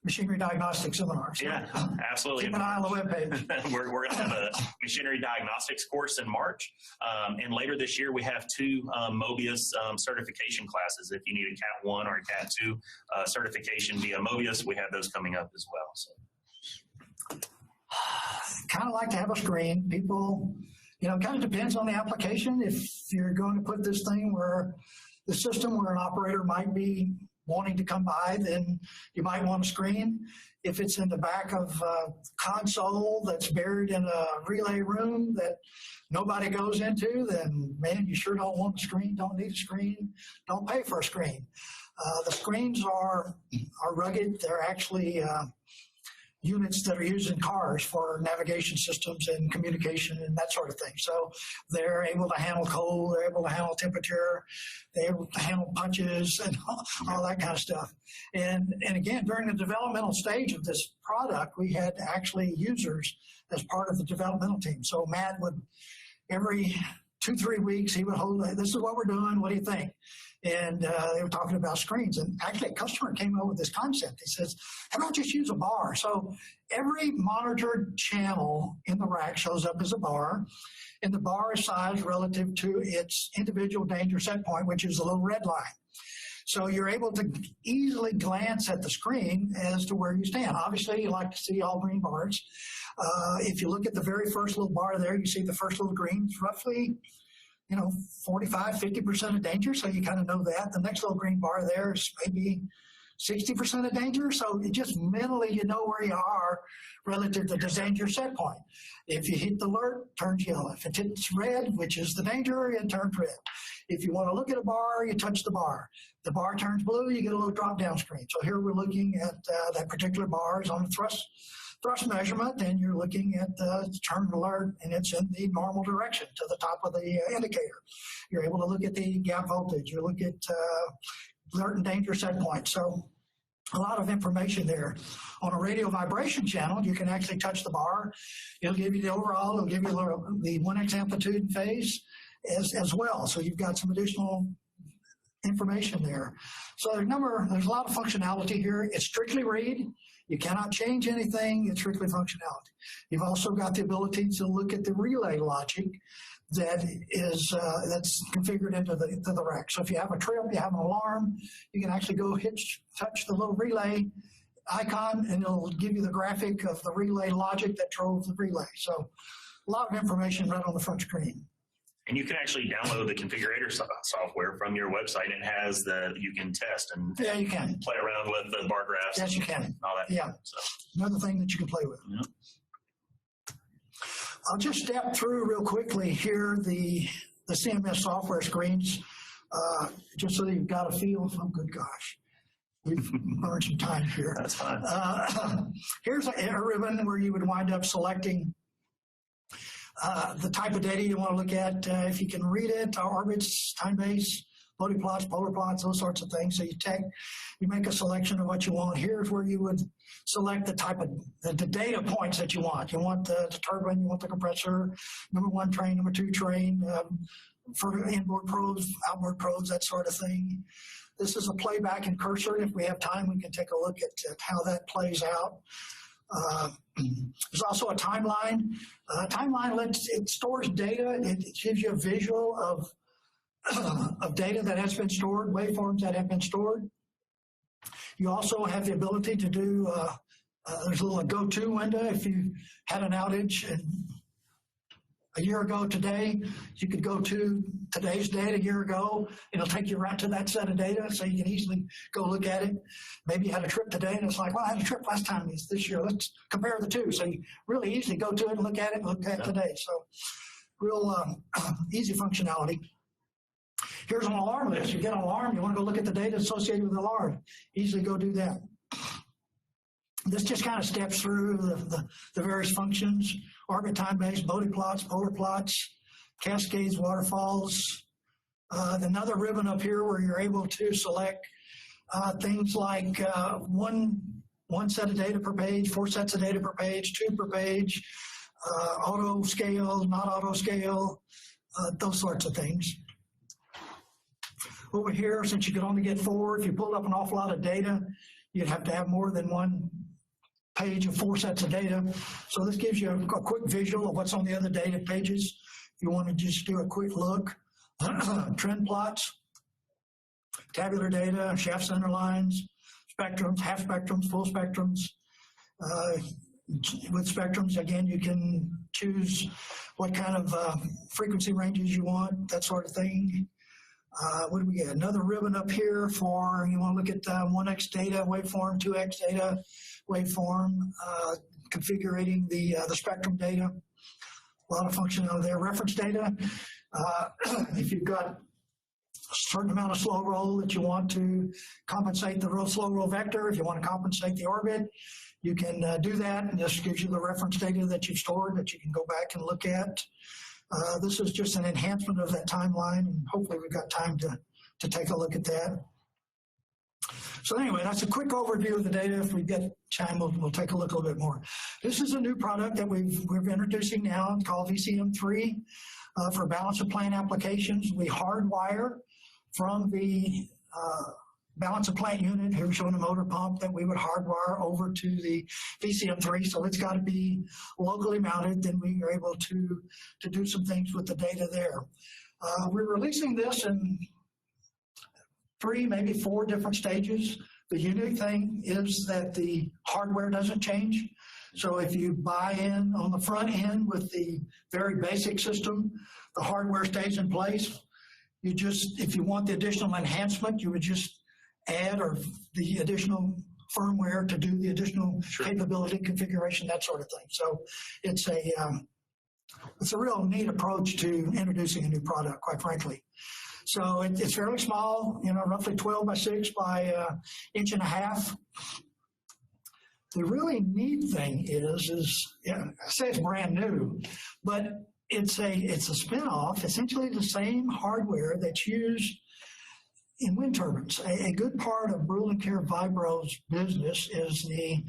machinery diagnostic seminar. So yeah, absolutely. Keep an eye on the webpage. We're going to have a machinery diagnostics course in March. And later this year, we have 2 Mobius certification classes. If you need a Cat 1 or a Cat 2 certification via Mobius, we have those coming up as well. So. Kind of like to have a screen. People, kind of depends on the application. If you're going to put this thing where the system where an operator might be wanting to come by, then you might want a screen. If it's in the back of a console that's buried in a relay room that nobody goes into, then man, you sure don't want a screen, don't need a screen, don't pay for a screen. The screens are rugged. They're actually units that are used in cars for navigation systems and communication and that sort of thing. So they're able to handle cold, they're able to handle temperature, they're able to handle punches and all that kind of stuff. And again, during the developmental stage of this product, we had actually users as part of the developmental team. So Matt would, every 2-3 weeks, he would hold, this is what we're doing, what do you think? And they were talking about screens. And actually, a customer came up with this concept. He says, how about just use a bar? So every monitored channel in the rack shows up as a bar, and the bar is sized relative to its individual danger set point, which is a little red line. So you're able to easily glance at the screen as to where you stand. Obviously, you like to see all green bars. If you look at the very first little bar there, you see the first little green, roughly 45, 50% of danger, so you kind of know that. The next little green bar there is maybe 60% of danger, so you just mentally you know where you are relative to the danger set point. If you hit the alert, it turns yellow. If it hits red, which is the danger, it turns red. If you want to look at a bar, you touch the bar. The bar turns blue, you get a little drop-down screen. So here we're looking at that particular bar is on a thrust measurement, and you're looking at the turn alert, and it's in the normal direction to the top of the indicator. You're able to look at the gap voltage. You look at alert and danger set point. So a lot of information there. On a radio vibration channel, you can actually touch the bar. It'll give you the overall, it'll give you the 1x amplitude and phase as well. So you've got some additional information there. So there's a lot of functionality here. It's strictly read. You cannot change anything. It's strictly functionality. You've also got the ability to look at the relay logic that is that's configured into the rack. So if you have a trip, you have an alarm, you can actually go touch the little relay icon, and it'll give you the graphic of the relay logic that drove the relay. So a lot of information right on the front screen. And you can actually download the configurator software from your website. It has you can test and you can play around with the bar graphs. Yes, you can. All that. Yeah. So. Another thing that you can play with. Yeah. I'll just step through real quickly here the CMS software screens, just so that you've got a feel. Oh, good gosh. We've burned some time here. That's fine. Here's a ribbon where you would wind up selecting the type of data you want to look at. If you can read it, orbits, time base, floating plots, polar plots, those sorts of things. So you make a selection of what you want. Here's where you would select the type of the data points that you want. You want the turbine, you want the compressor, number 1 train, number 2 train, for inboard probes, outboard probes, that sort of thing. This is a playback and cursor. If we have time, we can take a look at how that plays out. There's also a timeline. Timeline it stores data. It gives you a visual of of data that has been stored, waveforms that have been stored. You also have the ability to do, there's a little go-to window if you had an outage and a year ago today, you could go to today's data a year ago. It'll take you right to that set of data, so you can easily go look at it. Maybe you had a trip today, and it's like, well, I had a trip last time this year. Let's compare the two. So you really easily go to it and look at it and look at it today. So real easy functionality. Here's an alarm list. You get an alarm, you want to go look at the data associated with the alarm. Easily go do that. This just kind of steps through the various functions: orbit time-based, Bode plots, polar plots, cascades, waterfalls. Another ribbon up here where you're able to select things like one set of data per page, 4 sets of data per page, 2 per page, auto scale, not auto scale, those sorts of things. Over here, since you could only get 4, if you pulled up an awful lot of data, you'd have to have more than one page of 4 sets of data. So this gives you a quick visual of what's on the other data pages. If you want to just do a quick look. Trend plots, tabular data, shaft center lines, spectrums, half spectrums, full spectrums. With spectrums, again, you can choose what kind of frequency ranges you want, that sort of thing. What do we get? Another ribbon up here for, you want to look at 1x data, waveform, 2x data, waveform, configuring the spectrum data. A lot of functionality there. Reference data, if you've got a certain amount of slow roll that you want to compensate the slow roll vector, if you want to compensate the orbit, you can do that, and this gives you the reference data that you've stored that you can go back and look at. This is just an enhancement of that timeline, and hopefully we've got time to take a look at that. So anyway, that's a quick overview of the data. If we get time, we'll take a look a little bit more. This is a new product that we're introducing now. It's called VCM3 for balance of plant applications. We hardwire from the balance of plant unit. Here we're showing a motor pump that we would hardwire over to the VCM3. So it's got to be locally mounted. Then we are able to do some things with the data there. We're releasing this in 3, maybe 4 different stages. The unique thing is that the hardware doesn't change. So if you buy in on the front end with the very basic system, the hardware stays in place. You just, if you want the additional enhancement, you would just add or the additional firmware to do the additional capability, configuration, that sort of thing. So it's a real neat approach to introducing a new product, quite frankly. So it's fairly small, roughly 12 by 6 by 1.5 inches. The really neat thing is I say it's brand new, but it's a spin-off, essentially the same hardware that's used in wind turbines. A good part of Brule & Kjær Vibro's business is the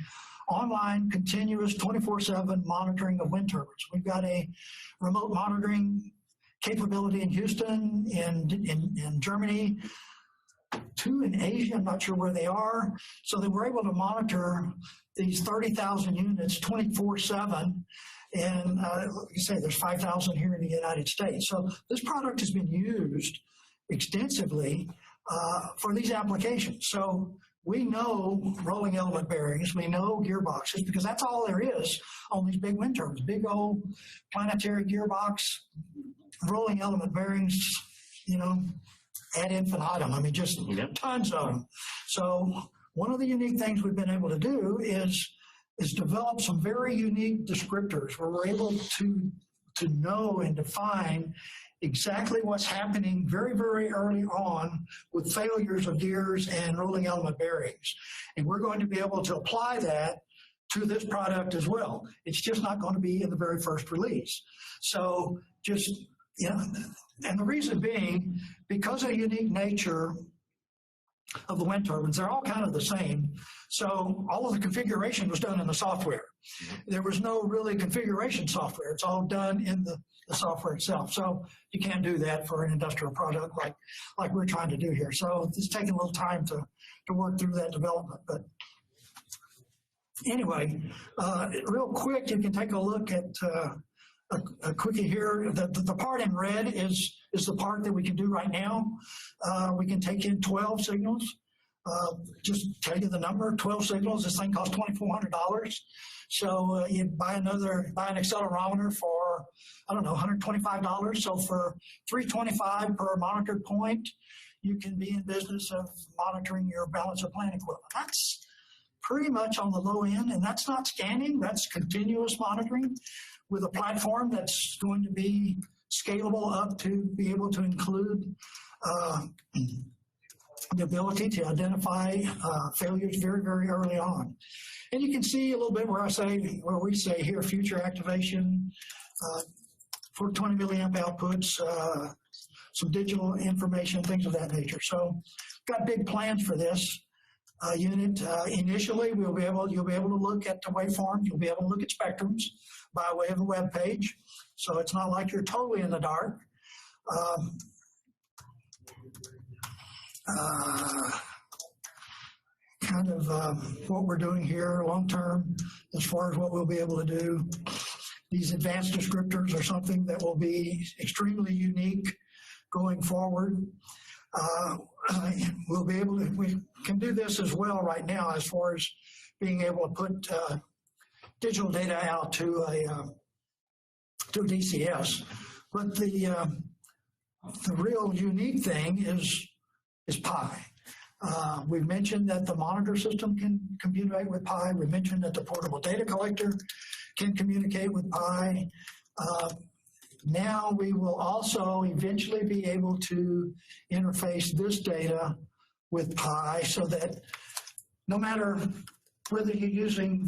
online, continuous, 24/7 monitoring of wind turbines. We've got a remote monitoring capability in Houston, in Germany, 2 in Asia, I'm not sure where they are, so that we're able to monitor these 30,000 units 24/7, and like I say, there's 5,000 here in the United States. So this product has been used extensively for these applications. So we know rolling element bearings, we know gearboxes, because that's all there is on these big wind turbines, big old planetary gearbox, rolling element bearings, ad infinitum. I mean, just tons of them. So one of the unique things we've been able to do is develop some very unique descriptors where we're able to know and define exactly what's happening very, very early on with failures of gears and rolling element bearings. And we're going to be able to apply that to this product as well. It's just not going to be in the very first release. So just, and the reason being, because of the unique nature of the wind turbines, they're all kind of the same. So all of the configuration was done in the software. There was no really configuration software. It's all done in the software itself. So you can't do that for an industrial product like we're trying to do here. So it's taking a little time to work through that development. But anyway, real quick, you can take a look at a quickie here. The part in red is the part that we can do right now. We can take in 12 signals. Just tell you the number, 12 signals. This thing costs $2,400. So you buy an accelerometer for, I don't know, $125. So for $325 per monitored point, you can be in business of monitoring your balance of plant equipment. That's pretty much on the low end, and that's not scanning, that's continuous monitoring with a platform that's going to be scalable up to be able to include the ability to identify failures very, very early on. And you can see a little bit where we say here, future activation for 20 milliamp outputs, some digital information, things of that nature. So got big plans for this unit. Initially, you'll be able to look at the waveforms, you'll be able to look at spectrums by way of a web page. So it's not like you're totally in the dark. What we're doing here long term as far as what we'll be able to do. These advanced descriptors are something that will be extremely unique going forward. We can do this as well right now as far as being able to put digital data out to a DCS. But the real unique thing is Pi. We've mentioned that the monitor system can communicate with Pi. We mentioned that the portable data collector can communicate with Pi. Now we will also eventually be able to interface this data with Pi so that no matter whether you're using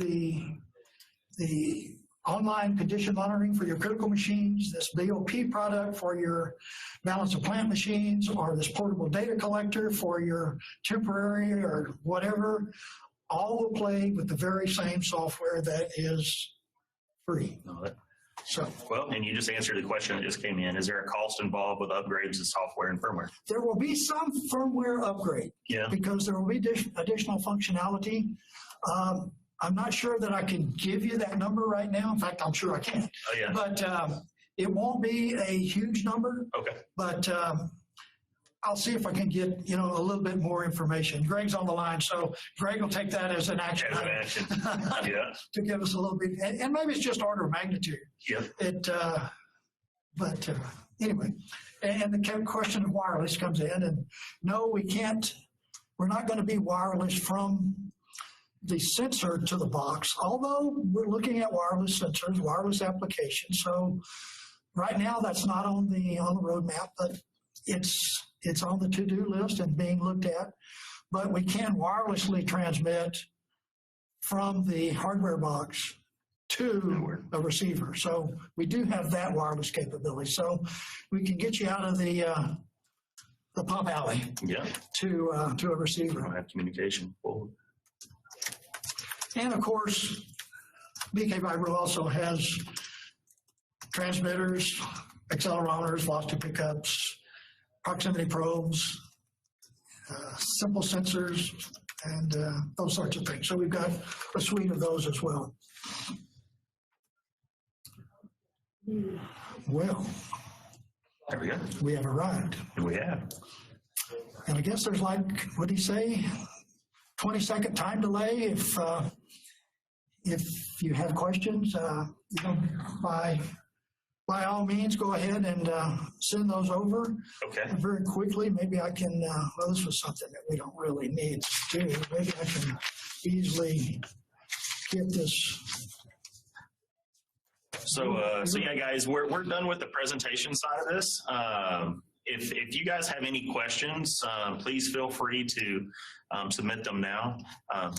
the online condition monitoring for your critical machines, this BOP product for your balance of plant machines, or this portable data collector for your temporary or whatever, all will play with the very same software that is free. So, well, and you just answered the question that just came in. Is there a cost involved with upgrades to software and firmware? There will be some firmware upgrade because there will be additional functionality. I'm not sure that I can give you that number right now. In fact, I'm sure I can. Oh, yeah. But it won't be a huge number. Okay. But I'll see if I can get a little bit more information. Greg's on the line, so Greg will take that as an action. Yeah. To give us a little bit, and maybe it's just order of magnitude. Yeah. But anyway, and the question of wireless comes in, and no, we can't. We're not going to be wireless from the sensor to the box, although we're looking at wireless sensors, wireless applications. So right now, that's not on the roadmap, but it's on the to-do list and being looked at. But we can wirelessly transmit from the hardware box to a receiver. So we do have that wireless capability. So we can get you out of the pump alley to a receiver. I don't have communication forward. And of course, BK Vibro also has transmitters, accelerometers, velocity pickups, proximity probes, simple sensors, and those sorts of things. So we've got a suite of those as well. Well, there we go. We have arrived. We have. And I guess there's like, what did he say? 20-second time delay if you have questions. By all means, go ahead and send those over. Okay. Very quickly. Maybe I can, well, this was something that we don't really need to do. Maybe I can easily get this. So yeah, guys, we're done with the presentation side of this. If you guys have any questions, please feel free to submit them now.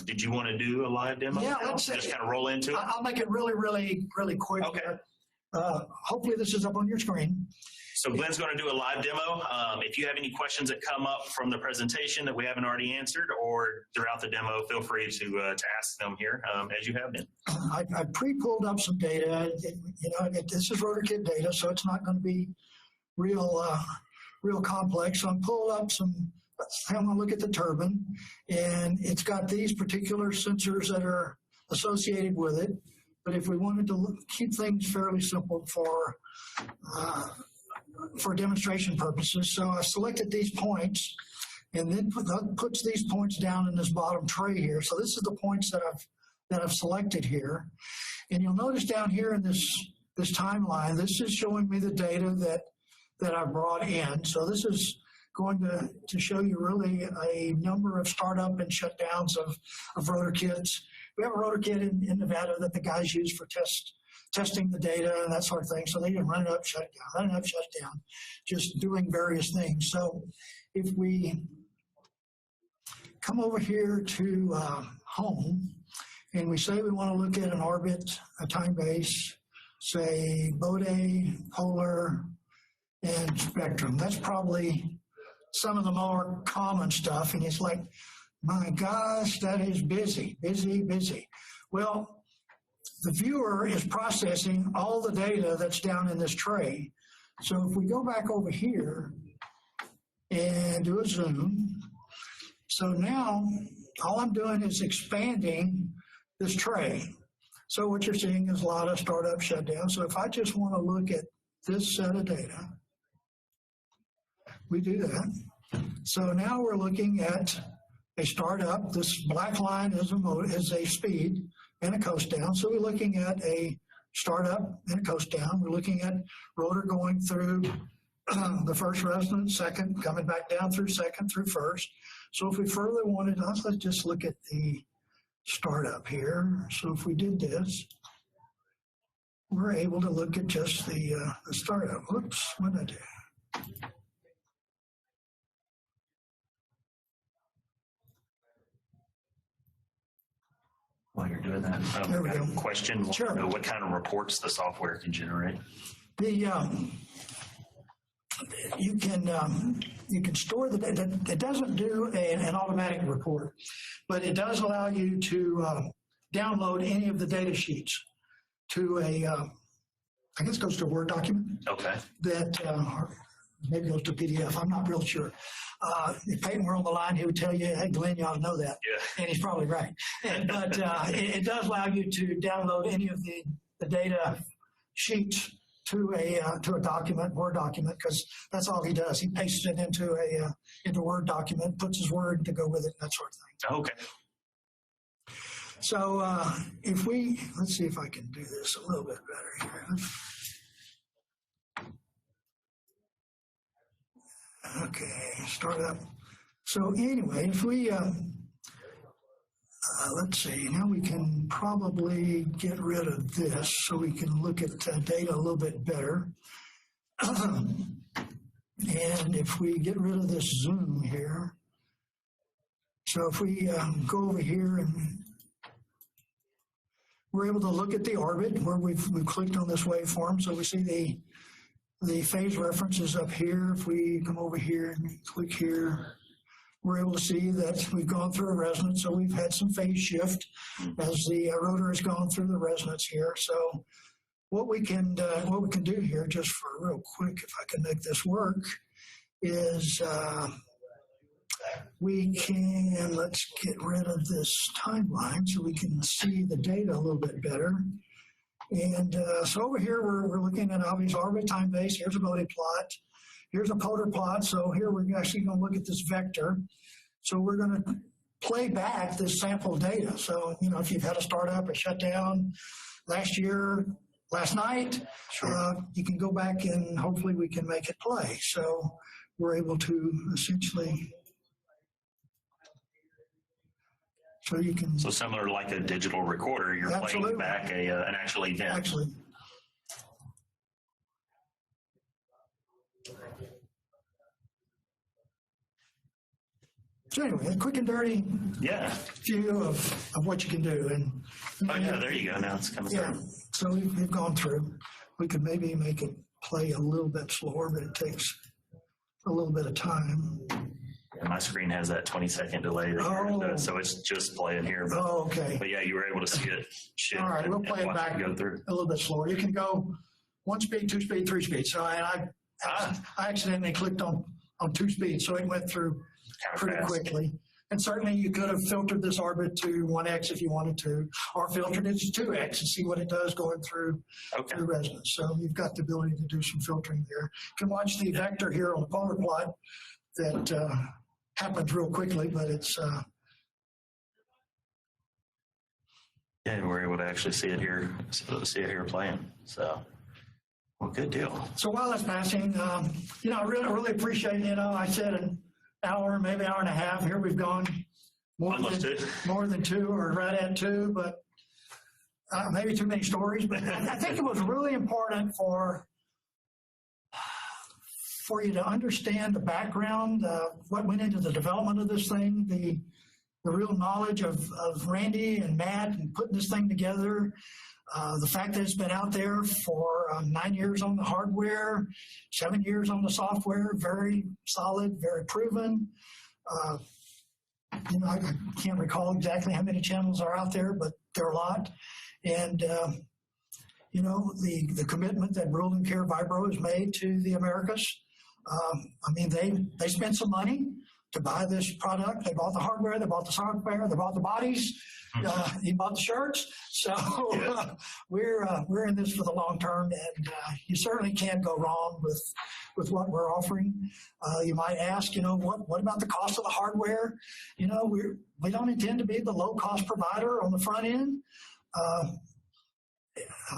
Did you want to do a live demo? Yeah, let's just kind of roll into it. I'll make it really, really, really quick. Okay. Hopefully this is up on your screen. So Glenn's going to do a live demo. If you have any questions that come up from the presentation that we haven't already answered or throughout the demo, feel free to ask them here as you have been. I pre-pulled up some data. This is rotor kit data, so it's not going to be real complex. So I'm pulling up I'm going to look at the turbine, and it's got these particular sensors that are associated with it. but if we wanted to keep things fairly simple for demonstration purposes, so I selected these points, and then puts these points down in this bottom tray here. So this is the points that I've selected here, and you'll notice down here in this timeline, this is showing me the data that I brought in. So this is going to show you really a number of startup and shutdowns of rotor kits. We have a rotor kit in Nevada that the guys use for testing the data and that sort of thing. So they can run it up, shut it down, run it up, shut it down, just doing various things. So if we come over here to home, and we say we want to look at an orbit, a time base, say Bode, Polar, and Spectrum. That's probably some of the more common stuff. And it's like, my gosh, that is busy, busy, busy. Well, the viewer is processing all the data that's down in this tray. So if we go back over here and do a zoom, so now all I'm doing is expanding this tray. So what you're seeing is a lot of startup shutdown. So if I just want to look at this set of data, we do that. So now we're looking at a startup. This black line is a speed and a coast down. So we're looking at a startup and a coast down. We're looking at rotor going through the first resonance, second, coming back down through second, through first. So if we further wanted, let's just look at the startup here. So if we did this, we're able to look at just the startup. Whoops, what did I do? While you're doing that, There we go. Question: Sure. What kind of reports the software can generate? You can store the data. It doesn't do an automatic report, but it does allow you to download any of the data sheets to I guess it goes to a Word document. Okay. That maybe goes to PDF. I'm not real sure. If Peyton were on the line, he would tell you, hey, Glenn, you ought to know that. Yeah. And he's probably right. But it does allow you to download any of the data sheets to a document, Word document, because that's all he does. He pastes it into a Word document, puts his word to go with it, that sort of thing. Okay. So let's see if I can do this a little bit better here. Okay, start up. So anyway, if we, let's see, now we can probably get rid of this so we can look at data a little bit better. And if we get rid of this zoom here, so if we go over here and we're able to look at the orbit where we've clicked on this waveform, so we see the phase reference is up here. If we come over here and click here, we're able to see that we've gone through a resonance, so we've had some phase shift as the rotor has gone through the resonance here. So what we can do here, just for real quick, if I can make this work, is we can, let's get rid of this timeline so we can see the data a little bit better. And so over here, we're looking at obvious orbit time base. Here's a Bode plot. Here's a Polar plot. So here we're actually going to look at this vector. So we're going to play back this sample data. So, if you've had a startup, a shutdown last night, sure. You can go back and hopefully we can make it play. So we're able to essentially... So you can. So similar like a digital recorder, you're Absolutely. playing back an actual event. Actually. So anyway, a quick and dirty view of what you can do. And there you go. Now it's coming through. So we've gone through. We could maybe make it play a little bit slower, but it takes a little bit of time. And my screen has that 20-second delay that yours does, so it's just playing here. But, okay. But yeah, you were able to see it shift. All right, we'll play it back go through. a little bit slower. You can go 1 speed, 2 speed, 3 speed. So I accidentally clicked on 2 speeds, so it went through pretty quickly. And certainly you could have filtered this orbit to 1x if you wanted to, or filtered it to 2x and see what it does going through the resonance. So you've got the ability to do some filtering there. You can watch the vector here on the polar plot that happens real quickly, but it's... Yeah, we're able to actually see it here playing. So, well, good deal. So while it's passing, I really appreciate, I said an hour, maybe hour and a half. Here we've gone more than 2 or right at 2, but maybe too many stories. But I think it was really important for you to understand the background, what went into the development of this thing, the real knowledge of Randy and Matt and putting this thing together, the fact that it's been out there for 9 years on the hardware, 7 years on the software, very solid, very proven. I can't recall exactly how many channels are out there, but there are a lot. And, the commitment that World Care Vibro has made to the Americas. They spent some money to buy this product. They bought the hardware, they bought the software, they bought the bodies, he bought the shirts. So we're in this for the long term, and you certainly can't go wrong with what we're offering. You might ask, what about the cost of the hardware? We don't intend to be the low cost provider on the front end.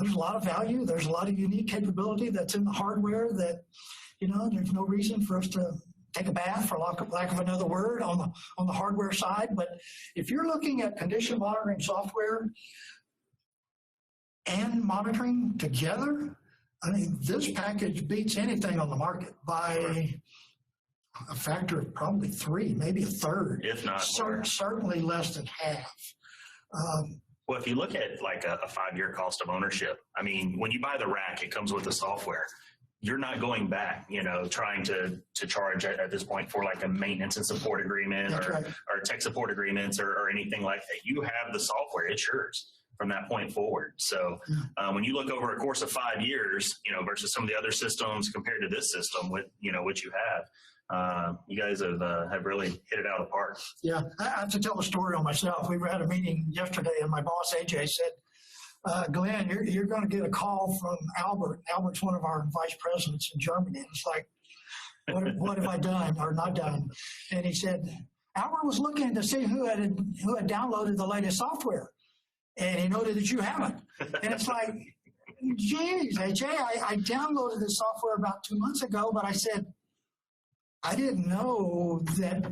There's a lot of value. There's a lot of unique capability that's in the hardware that, there's no reason for us to take a bath, for lack of another word, on the hardware side. But if you're looking at condition monitoring software and monitoring together, this package beats anything on the market by a factor of probably 3, maybe a third, if not more. Certainly less than half. Well, if you look at like a 5-year cost of ownership, when you buy the rack, it comes with the software. You're not going back, trying to charge at this point for like a maintenance and support agreement or tech support agreements or anything like that. You have the software, it's yours from that point forward. So when you look over a course of 5 years, versus some of the other systems compared to this system with, what you have, you guys have really hit it out of the park. Yeah, I have to tell a story on myself. We were at a meeting yesterday and my boss, AJ, said, Glenn, you're going to get a call from Albert. Albert's one of our vice presidents in Germany. It's like, what have I done or not done? And he said, Albert was looking to see who had downloaded the latest software. And he noted that you haven't. And it's like, geez, AJ, I downloaded this software about 2 months ago, but I said, I didn't know that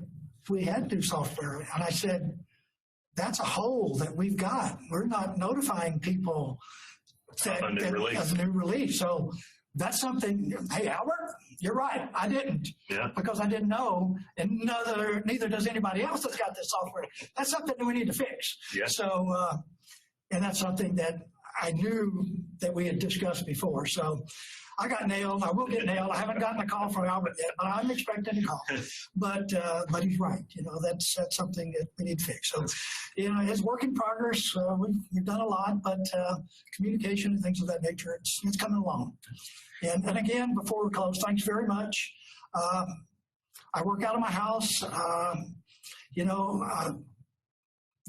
we had new software. And I said, that's a hole that we've got. We're not notifying people of a new release. So that's something, hey, Albert, you're right. I didn't because I didn't know, and neither does anybody else that's got this software. That's something that we need to fix. Yeah. So, and that's something that I knew that we had discussed before. So I got nailed. I will get nailed. I haven't gotten a call from Albert yet, but I'm expecting a call. But he's right. That's something that we need to fix. So, it's work in progress. We've done a lot, but communication and things of that nature, it's coming along. And again, before we close, thanks very much. I work out of my house.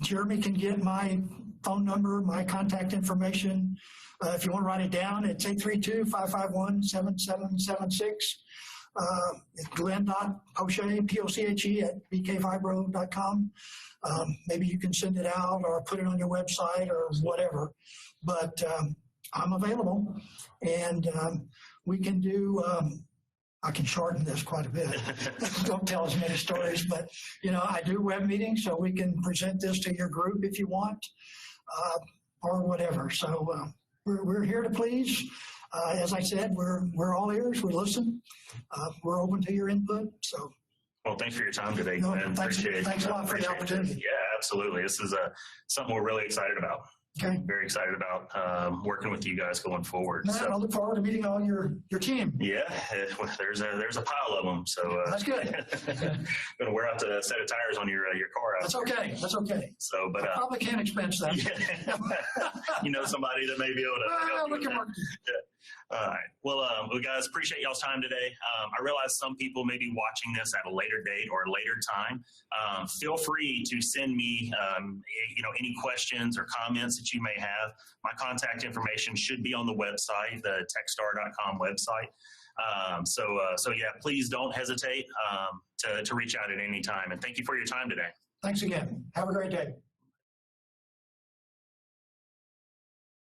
Jeremy can get my phone number, my contact information. If you want to write it down, it's 832-551-7776. It's Glenn.Poche, P-O-C-H-E, at bkvibro.com. Maybe you can send it out or put it on your website or whatever. But I'm available. And we can do, I can shorten this quite a bit. Don't tell as many stories. But, I do web meetings, so we can present this to your group if you want or whatever. So, we're here to please. As I said, we're all ears. We listen. We're open to your input. So, well, thanks for your time today, Glenn. Appreciate it. Thanks a lot for the opportunity. Yeah, absolutely. This is something we're really excited about. Okay. Very excited about working with you guys going forward. No, I look forward to meeting all your team. Yeah, there's a pile of them. So that's good. Going to wear out a set of tires on your car. That's okay. That's okay. So, but I probably can't expense that. Somebody that may be able to. We can work. All right. Well, guys, appreciate y'all's time today. I realize some people may be watching this at a later date or a later time. Feel free to send me, any questions or comments that you may have. My contact information should be on the website, the TechStar.com website. So yeah, please don't hesitate to reach out at any time. And thank you for your time today. Thanks again. Have a great day.